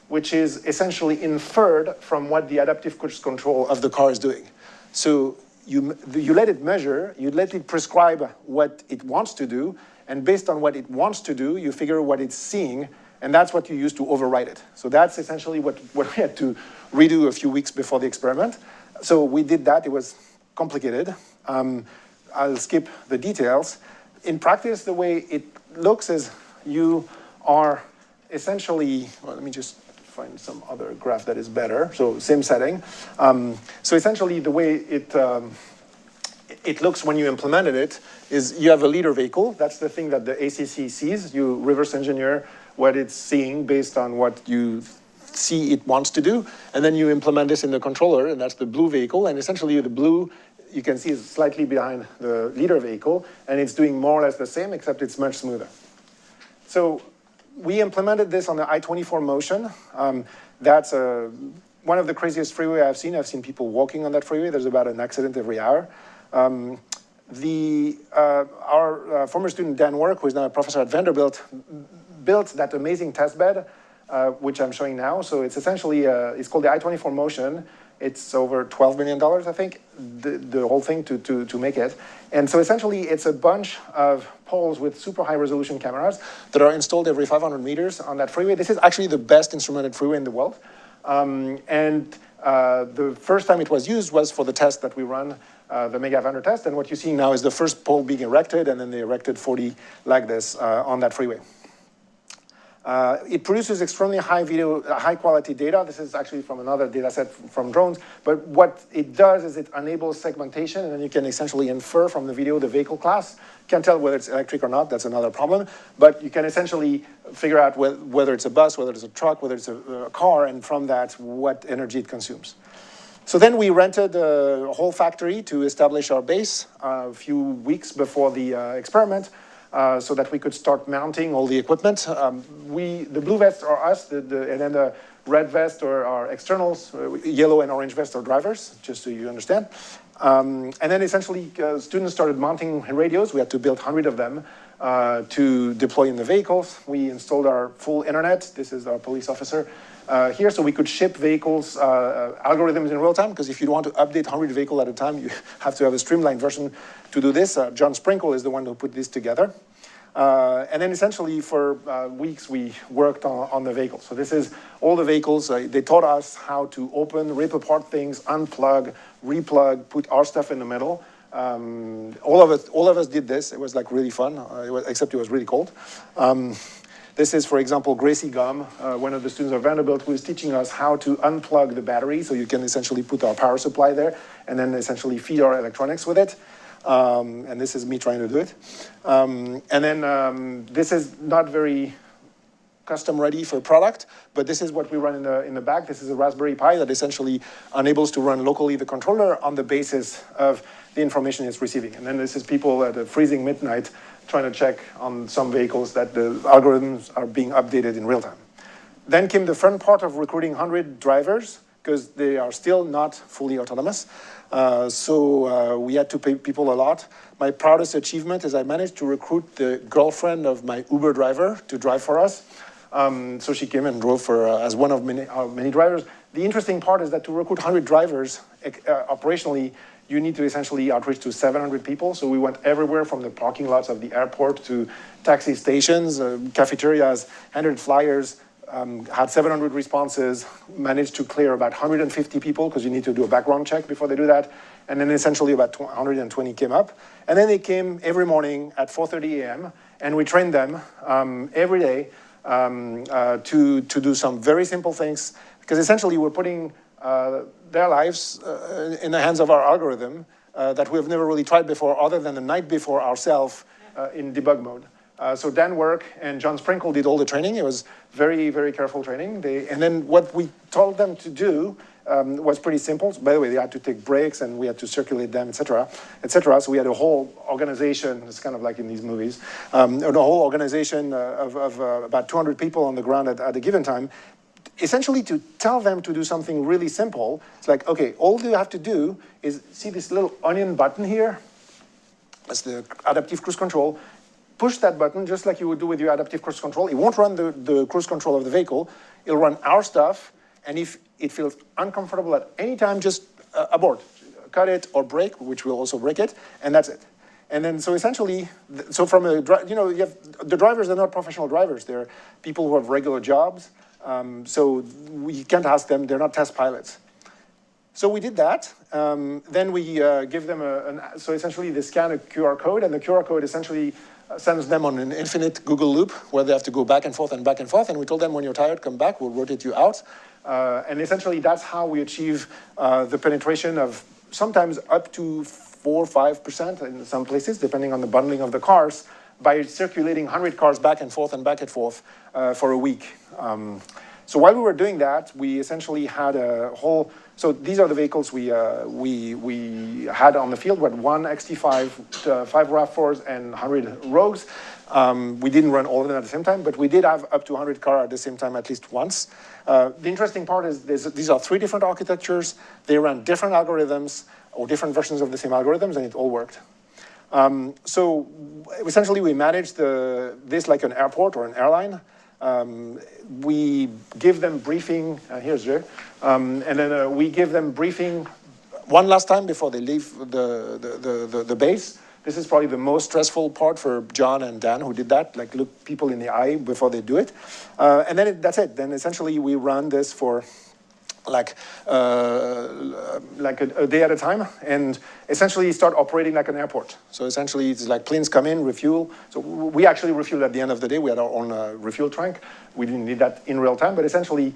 which is essentially inferred from what the adaptive cruise control of the car is doing. So you let it measure, you let it prescribe what it wants to do, and based on what it wants to do, you figure what it's seeing, and that's what you use to override it. So that's essentially what we had to redo a few weeks before the experiment. So we did that. It was complicated. I'll skip the details. In practice, the way it looks is you are essentially, well, let me just find some other graph that is better. So same setting. So essentially the way it looks when you implemented it is you have a leader vehicle. That's the thing that the ACC sees. You reverse engineer what it's seeing based on what you see it wants to do. And then you implement this in the controller, and that's the blue vehicle. And essentially the blue, you can see, is slightly behind the leader vehicle, and it's doing more or less the same, except it's much smoother. So we implemented this on the I-24 motion. That's one of the craziest freeway I've seen. I've seen people walking on that freeway. There's about an accident every hour. Our former student, Dan Work, who is now a professor at Vanderbilt, built that amazing test bed, which I'm showing now. So it's essentially, it's called the I-24 motion. It's over $12 million, I think, the whole thing to make it. And so essentially, it's a bunch of poles with super high resolution cameras that are installed every 500 meters on that freeway. This is actually the best instrumented freeway in the world. The first time it was used was for the test that we run, the Mega Vander test. And what you're seeing now is the first pole being erected, and then they erected 40 like this on that freeway. It produces extremely high quality data. This is actually from another data set from drones. But what it does is it enables segmentation, and then you can essentially infer from the video the vehicle class. Can't tell whether it's electric or not. That's another problem. But you can essentially figure out whether it's a bus, whether it's a truck, whether it's a car, and from that, what energy it consumes. So then we rented a whole factory to establish our base a few weeks before the experiment. So that we could start mounting all the equipment. The blue vests are us, and then the red vest are our externals, yellow and orange vests are drivers, just so you understand. And then essentially students started mounting radios. We had to build 100 of them to deploy in the vehicles. We installed our full internet. This is our police officer here, so we could ship vehicles, algorithms in real time, because if you want to update 100 vehicles at a time, you have to have a streamlined version to do this. John Sprinkle is the one who put this together. And then essentially for weeks we worked on the vehicles. So this is all the vehicles. They taught us how to open, rip apart things, unplug, replug, put our stuff in the middle. All of us did this. It was like really fun, except it was really cold. This is, for example, Gracie Gum, one of the students of Vanderbilt, who is teaching us how to unplug the battery. So you can essentially put our power supply there and then essentially feed our electronics with it. And this is me trying to do it. And then this is not very custom ready for product, but this is what we run in the back. This is a Raspberry Pi that essentially enables to run locally the controller on the basis of the information it's receiving. And then this is people at a freezing midnight trying to check on some vehicles that the algorithms are being updated in real time. Then came the fun part of recruiting 100 drivers, because they are still not fully autonomous. So we had to pay people a lot. My proudest achievement is I managed to recruit the girlfriend of my Uber driver to drive for us. So she came and drove for as one of many drivers. The interesting part is that to recruit 100 drivers operationally, you need to essentially outreach to 700 people. So we went everywhere from the parking lots of the airport to taxi stations, cafeterias, handed flyers, had 700 responses, managed to clear about 150 people because you need to do a background check before they do that. And then essentially about 120 came up. And then they came every morning at 4:30 a.m. and we trained them every day to do some very simple things, because essentially we're putting their lives in the hands of our algorithm that we've never really tried before, other than the night before ourselves in debug mode. So Dan Work and John Sprinkle did all the training. It was very, very careful training. And then what we told them to do was pretty simple. So by the way, they had to take breaks and we had to circulate them, et cetera, et cetera. So we had a whole organization, it's kind of like in these movies, a whole organization of about 200 people on the ground at a given time, essentially to tell them to do something really simple. It's like, okay, all you have to do is see this little onion button here. That's the adaptive cruise control. Push that button just like you would do with your adaptive cruise control. It won't run the cruise control of the vehicle. It'll run our stuff. And if it feels uncomfortable at any time, just abort. Cut it or brake, which will also brake it, and that's it. And then so essentially, so from a, you have the drivers are not professional drivers. They're people who have regular jobs. So we can't ask them, they're not test pilots. So we did that. Then we give them so essentially they scan a QR code, and the QR code essentially sends them on an infinite Google loop where they have to go back and forth and back and forth. And we told them, when you're tired, come back, we'll rotate you out. And essentially that's how we achieve the penetration of sometimes up to 4 or 5% in some places, depending on the bundling of the cars, by circulating 100 cars back and forth for a week. So while we were doing that, we essentially had a whole, so these are the vehicles we had on the field. We had one XT5, 5 RAV4s, and 100 Rogues. We didn't run all of them at the same time, but we did have up to 100 cars at the same time at least once. The interesting part is these are 3 different architectures. They ran different algorithms or different versions of the same algorithms, and it all worked. So essentially we managed this like an airport or an airline. We give them briefing, here's Jay, and then we give them briefing one last time before they leave the base. This is probably the most stressful part for John and Dan, who did that, like look people in the eye before they do it. And then that's it. Then essentially we run this for like a day at a time, and essentially start operating like an airport. So essentially it's like planes come in, refuel. So we actually refuel at the end of the day. We had our own refuel tank. We didn't need that in real time, but essentially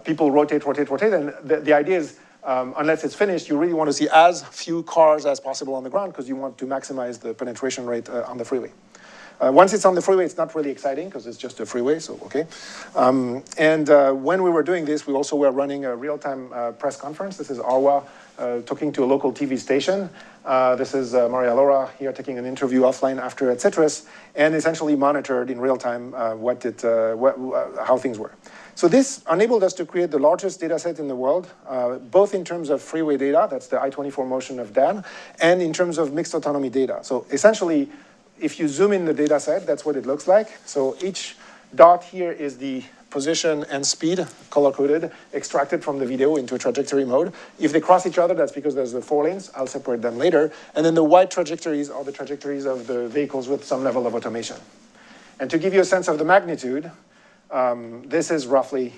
people rotate, and the idea is unless it's finished, you really want to see as few cars as possible on the ground because you want to maximize the penetration rate on the freeway. Once it's on the freeway, it's not really exciting because it's just a freeway, so okay. When we were doing this, we also were running a real-time press conference. This is Arwa talking to a local TV station. This is Maria Laura here taking an interview offline after at CITRIS, and essentially monitored in real time how things were. So this enabled us to create the largest data set in the world, both in terms of freeway data, that's the I-24 motion of Dan, and in terms of mixed autonomy data. So essentially, if you zoom in the data set, that's what it looks like. So each dot here is the position and speed, color-coded, extracted from the video into a trajectory mode. If they cross each other, that's because there's the 4 lanes. I'll separate them later. And then the white trajectories are the trajectories of the vehicles with some level of automation. And to give you a sense of the magnitude, this is roughly,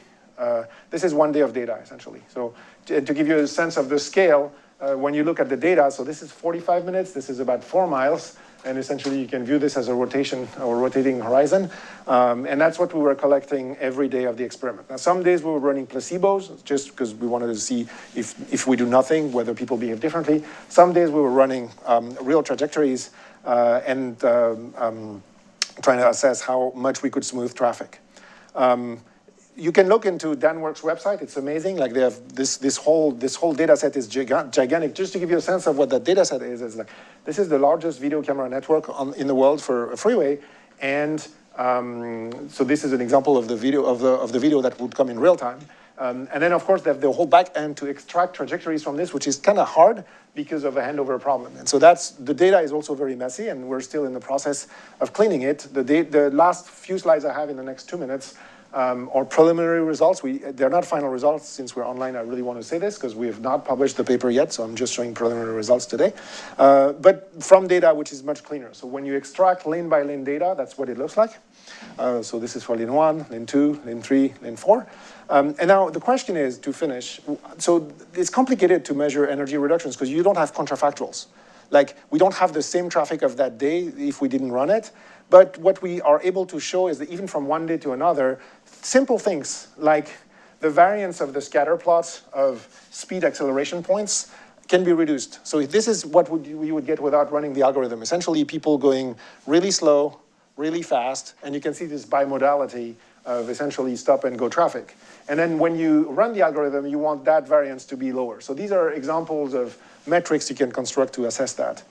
this is 1 day of data, essentially. So to give you a sense of the scale, when you look at the data, so this is 45 minutes, this is about 4 miles, and essentially you can view this as a rotation or rotating horizon. And that's what we were collecting every day of the experiment. Now, some days we were running placebos, just because we wanted to see if we do nothing, whether people behave differently. Some days we were running real trajectories and trying to assess how much we could smooth traffic. You can look into DanWorks website. It's amazing. Like they have this whole data set is gigantic. Just to give you a sense of what that data set is like this is the largest video camera network in the world for a freeway, and so this is an example of the video of the video that would come in real time. And then of course they have the whole back end to extract trajectories from this, which is kind of hard because of a handover problem. And so the data is also very messy, and we're still in the process of cleaning it. The last few slides I have in the next 2 minutes are preliminary results. They're not final results. Since we're online, I really want to say this because we have not published the paper yet, so I'm just showing preliminary results today. But from data which is much cleaner. So when you extract lane by lane data, that's what it looks like. So this is for lane 1, lane 2, lane 3, lane 4. And now the question is, to finish, so it's complicated to measure energy reductions because you don't have contrafactuals. Like, we don't have the same traffic of that day if we didn't run it. But what we are able to show is that even from one day to another, simple things like the variance of the scatter plots of speed acceleration points can be reduced. So this is what we would get without running the algorithm. Essentially, people going really slow, really fast, and you can see this bimodality of essentially stop and go traffic. And then when you run the algorithm, you want that variance to be lower. So these are examples of metrics you can construct to assess that.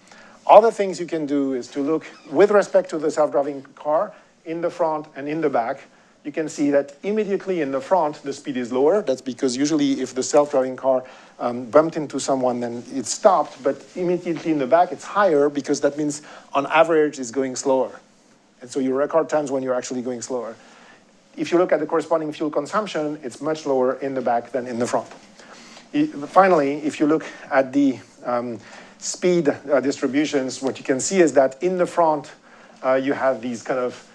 Other things you can do is to look with respect to the self-driving car in the front and in the back. You can see that immediately in the front, the speed is lower. That's because usually if the self-driving car bumped into someone, then it stopped. But immediately in the back, it's higher because that means on average it's going slower. And so you record times when you're actually going slower. If you look at the corresponding fuel consumption, it's much lower in the back than in the front. Finally, if you look at the speed distributions, what you can see is that in the front, you have these kind of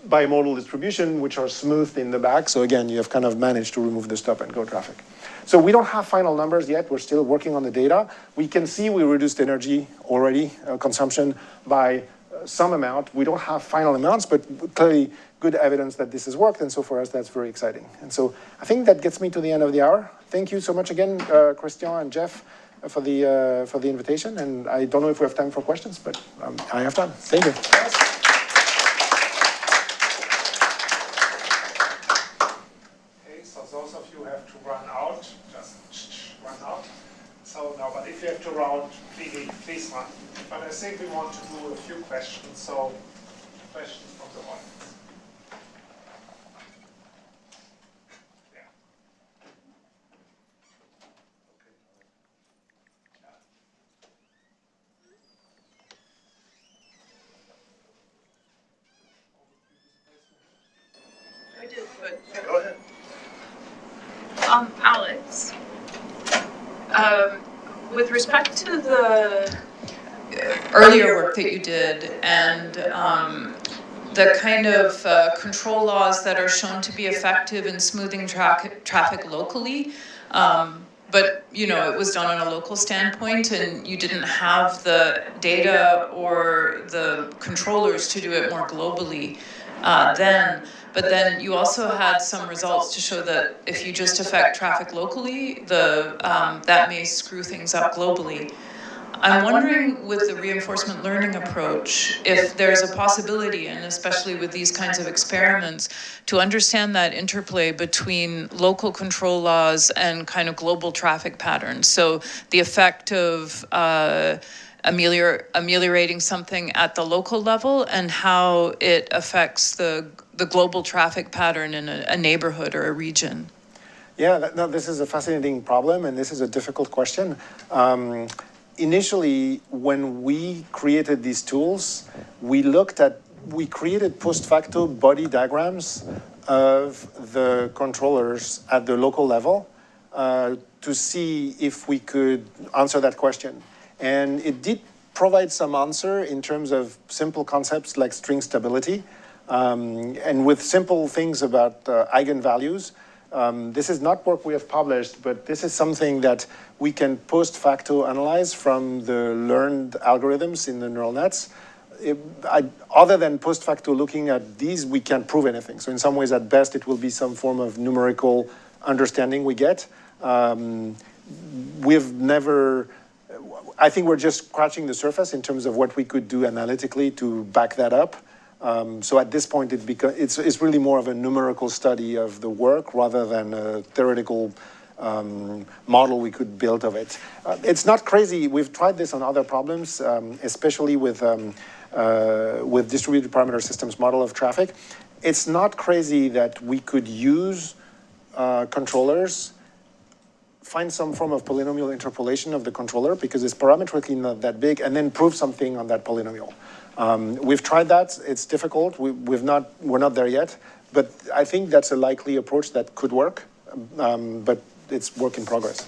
bimodal distribution, which are smoothed in the back. So again, you have kind of managed to remove the stop and go traffic. So we don't have final numbers yet. We're still working on the data. We can see we reduced energy already, consumption by some amount. We don't have final amounts, but clearly good evidence that this has worked. And so for us, that's very exciting. And so I think that gets me to the end of the hour. Thank you so much again, Christian and Jeff, for the invitation. And I don't know if we have time for questions, but I have time. Thank you. Okay, so those of you who have to run out, just run out. So no, but if you have to run, please run. But I think we want to do a few questions. So questions from the audience. I did, but Go ahead. Alex, with respect to the earlier work that you did and the kind of control laws that are shown to be effective in smoothing traffic locally, but you know it was done on a local standpoint and you didn't have the data or the controllers to do it more globally then. But then you also had some results to show that if you just affect traffic locally, that may screw things up globally. I'm wondering with the reinforcement learning approach, if there's a possibility, and especially with these kinds of experiments, to understand that interplay between local control laws and kind of global traffic patterns. So the effect of ameliorating something at the local level and how it affects the global traffic pattern in a neighborhood or a region. Yeah, no, this is a fascinating problem, and this is a difficult question. Initially, when we created these tools, we created post facto body diagrams of the controllers at the local level to see if we could answer that question. And it did provide some answer in terms of simple concepts like string stability, and with simple things about eigenvalues. This is not work we have published, but this is something that we can post facto analyze from the learned algorithms in the neural nets. Other than post facto looking at these, we can't prove anything. So in some ways, at best, it will be some form of numerical understanding we get. We've never, I think we're just scratching the surface in terms of what we could do analytically to back that up. So at this point, it's really more of a numerical study of the work rather than a theoretical model we could build of it. It's not crazy. We've tried this on other problems, especially with distributed parameter systems model of traffic. It's not crazy that we could use controllers, find some form of polynomial interpolation of the controller because it's parametrically not that big, and then prove something on that polynomial. We've tried that. It's difficult. We're not there yet, but I think that's a likely approach that could work. But it's work in progress.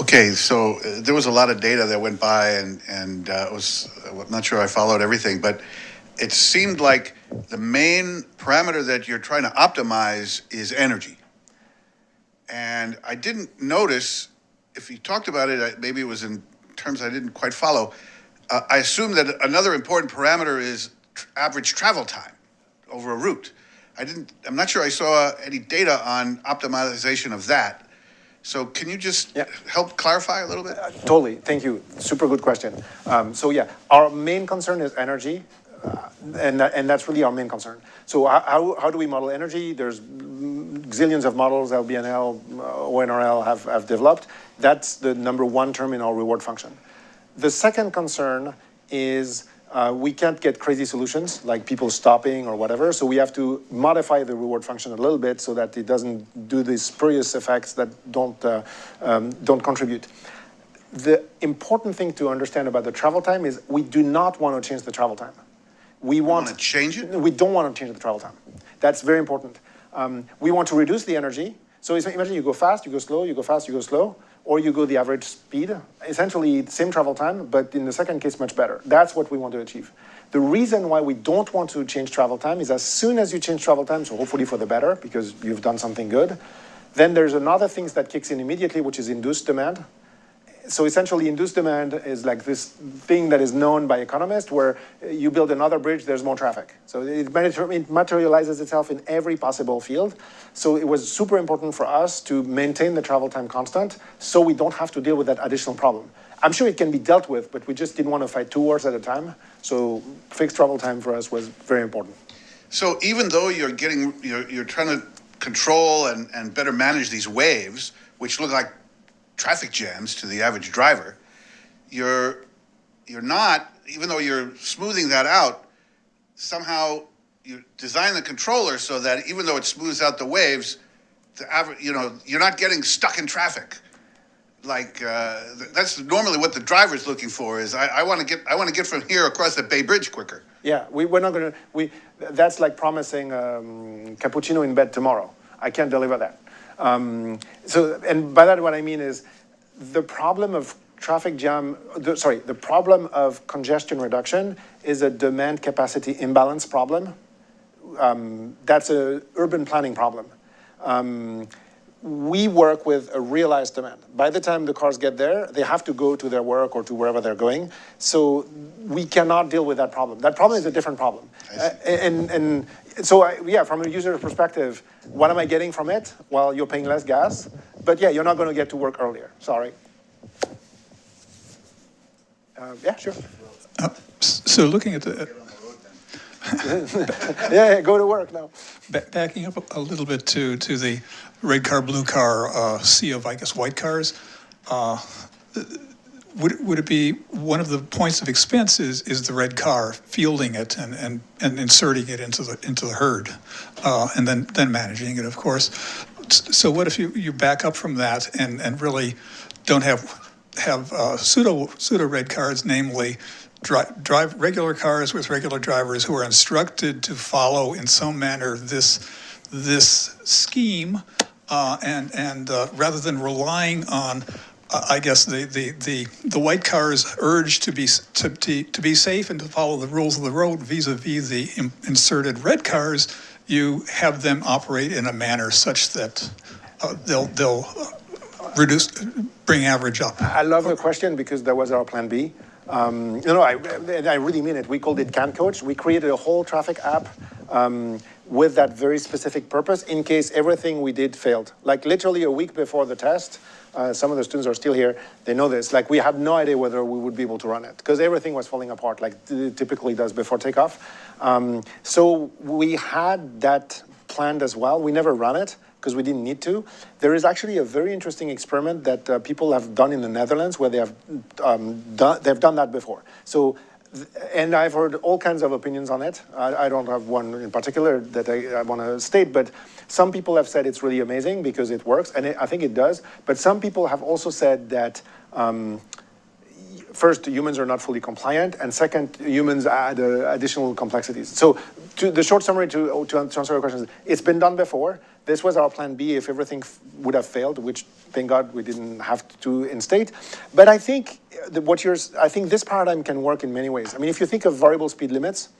Okay, so there was a lot of data that went by, and I'm not sure I followed everything, but it seemed like the main parameter that you're trying to optimize is energy. And I didn't notice, if you talked about it, maybe it was in terms I didn't quite follow. I assume that another important parameter is average travel time over a route. I'm not sure I saw any data on optimization of that. So can you just help clarify a little bit? Totally, thank you. Super good question. So yeah, our main concern is energy. And that's really our main concern. So how do we model energy? There's zillions of models LBNL, ONRL have developed. That's the number one term in our reward function. The second concern is we can't get crazy solutions like people stopping or whatever. So we have to modify the reward function a little bit so that it doesn't do these spurious effects that don't contribute. The important thing to understand about the travel time is we do not want to change the travel time. We want to change it? We don't want to change the travel time. That's very important. We want to reduce the energy. So imagine you go fast, you go slow, you go fast, you go slow, or you go the average speed. Essentially, same travel time, but in the second case, much better. That's what we want to achieve. The reason why we don't want to change travel time is as soon as you change travel time, so hopefully for the better, because you've done something good, then there's another thing that kicks in immediately, which is induced demand. So essentially, induced demand is like this thing that is known by economists where you build another bridge, there's more traffic. So it materializes itself in every possible field. So it was super important for us to maintain the travel time constant so we don't have to deal with that additional problem. I'm sure it can be dealt with, but we just didn't want to fight two wars at a time. So fixed travel time for us was very important. So even though you're trying to control and better manage these waves, which look like traffic jams to the average driver, you're not, even though you're smoothing that out, somehow you design the controller so that even though it smooths out the waves, the average, you're not getting stuck in traffic. Like that's normally what the driver's looking for is I want to get from here across the Bay Bridge quicker. Yeah, we're not going to. That's like promising cappuccino in bed tomorrow. I can't deliver that. And by that what I mean is the problem of the problem of congestion reduction is a demand capacity imbalance problem. That's an urban planning problem. We work with a realized demand. By the time the cars get there, they have to go to their work or to wherever they're going. So we cannot deal with that problem. That problem is a different problem. So from a user perspective, what am I getting from it? Well, you're paying less gas, but yeah, you're not going to get to work earlier. Sorry. Yeah, sure. So looking at the... yeah, go to work now. Backing up a little bit to the red car, blue car sea of, I guess, white cars, would it be one of the points of expense is the red car, fielding it and inserting it into the herd, and then managing it, of course. So what if you back up from that and really don't have pseudo red cars, namely drive regular cars with regular drivers who are instructed to follow in some manner this scheme, and rather than relying on, I guess the white car's urge to be safe and to follow the rules of the road vis-a-vis the inserted red cars, you have them operate in a manner such that they'll bring average up. I love the question because that was our plan B. I really mean it. We called it Can Coach. We created a whole traffic app with that very specific purpose in case everything we did failed. Like literally a week before the test, some of the students are still here, they know this. Like, we had no idea whether we would be able to run it, because everything was falling apart, like it typically does before takeoff. So we had that planned as well. We never ran it, because we didn't need to. There is actually a very interesting experiment that people have done in the Netherlands, where they have they've done that before. So, and I've heard all kinds of opinions on it. I don't have one in particular that I want to state, but some people have said it's really amazing because it works, and I think it does. But some people have also said that first, humans are not fully compliant, and second, humans add additional complexities. So, the short summary to answer your question is, it's been done before. This was our plan B if everything would have failed, which, thank God, we didn't have to instate. But I think I think this paradigm can work in many ways. I mean, if you think of variable speed limits,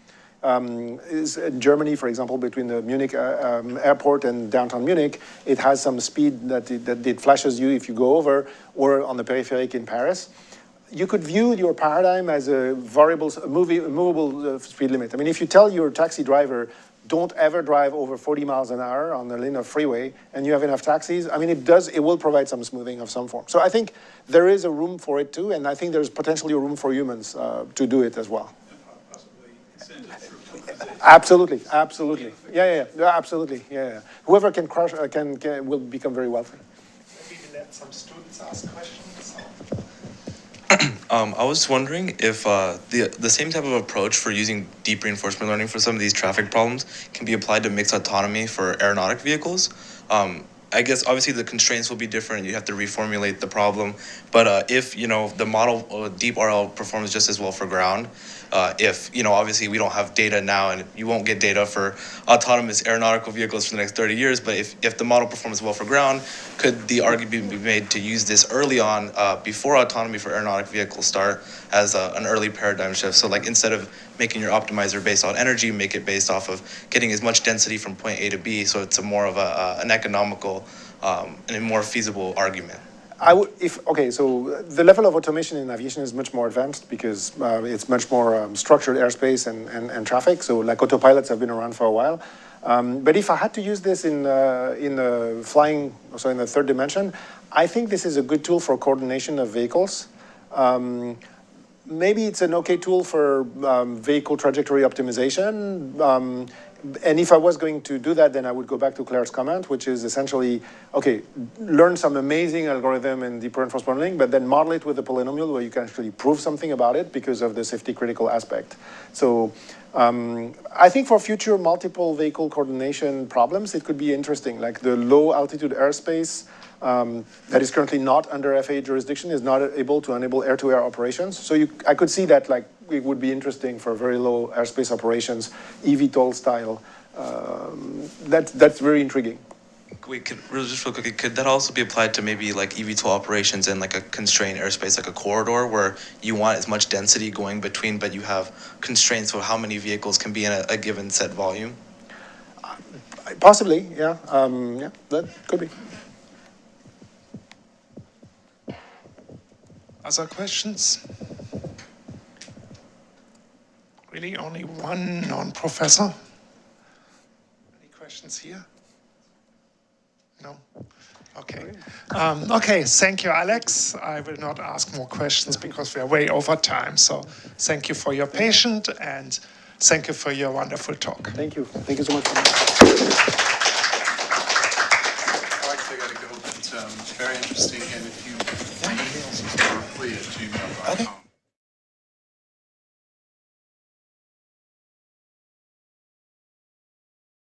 is in Germany, for example, between the Munich airport and downtown Munich, it has some speed that it flashes you if you go over, or on the peripheric in Paris. You could view your paradigm as a movable speed limit. I mean, if you tell your taxi driver, don't ever drive over 40 miles an hour on the lane of freeway, and you have enough taxis, I mean, it will provide some smoothing of some form. So I think there is a room for it too, and I think there's potentially a room for humans to do it as well. Absolutely, absolutely. Yeah, absolutely. Yeah. Whoever can crush will become very wealthy. Maybe we let some students ask questions. I was wondering if the same type of approach for using deep reinforcement learning for some of these traffic problems can be applied to mixed autonomy for aeronautic vehicles. I guess obviously the constraints will be different. You have to reformulate the problem. But if, the model deep RL performs just as well for ground, if, obviously we don't have data now, and you won't get data for autonomous aeronautical vehicles for the next 30 years, but if the model performs well for ground, could the argument be made to use this early on, before autonomy for aeronautic vehicles start, as an early paradigm shift? So like, instead of making your optimizer based on energy, make it based off of getting as much density from point A to B, so it's a more of an economical and a more feasible argument. So the level of automation in aviation is much more advanced because it's much more structured airspace and traffic. So like autopilots have been around for a while. But if I had to use this in flying, so in the third dimension, I think this is a good tool for coordination of vehicles. Maybe it's an okay tool for vehicle trajectory optimization. And if I was going to do that, then I would go back to Claire's comment, which is essentially, okay, learn some amazing algorithm in deep reinforcement learning, but then model it with a polynomial where you can actually prove something about it because of the safety critical aspect. So I think for future multiple vehicle coordination problems, it could be interesting, like the low altitude airspace that is currently not under FAA jurisdiction is not able to enable air-to-air operations. So I could see that like it would be interesting for very low airspace operations, eVTOL style. That's very intriguing. Wait, just real quickly, could that also be applied to maybe like eVTOL operations in like a constrained airspace, like a corridor, where you want as much density going between, but you have constraints for how many vehicles can be in a given set volume? Possibly, yeah. Yeah, that could be. Other questions? Really, only one non-professor? Any questions here? No? Okay. Okay, thank you, Alex. I will not ask more questions because we are way over time. So thank you for your patience and thank you for your wonderful talk. Thank you. Thank you so much. Alex, I gotta go, but very interesting.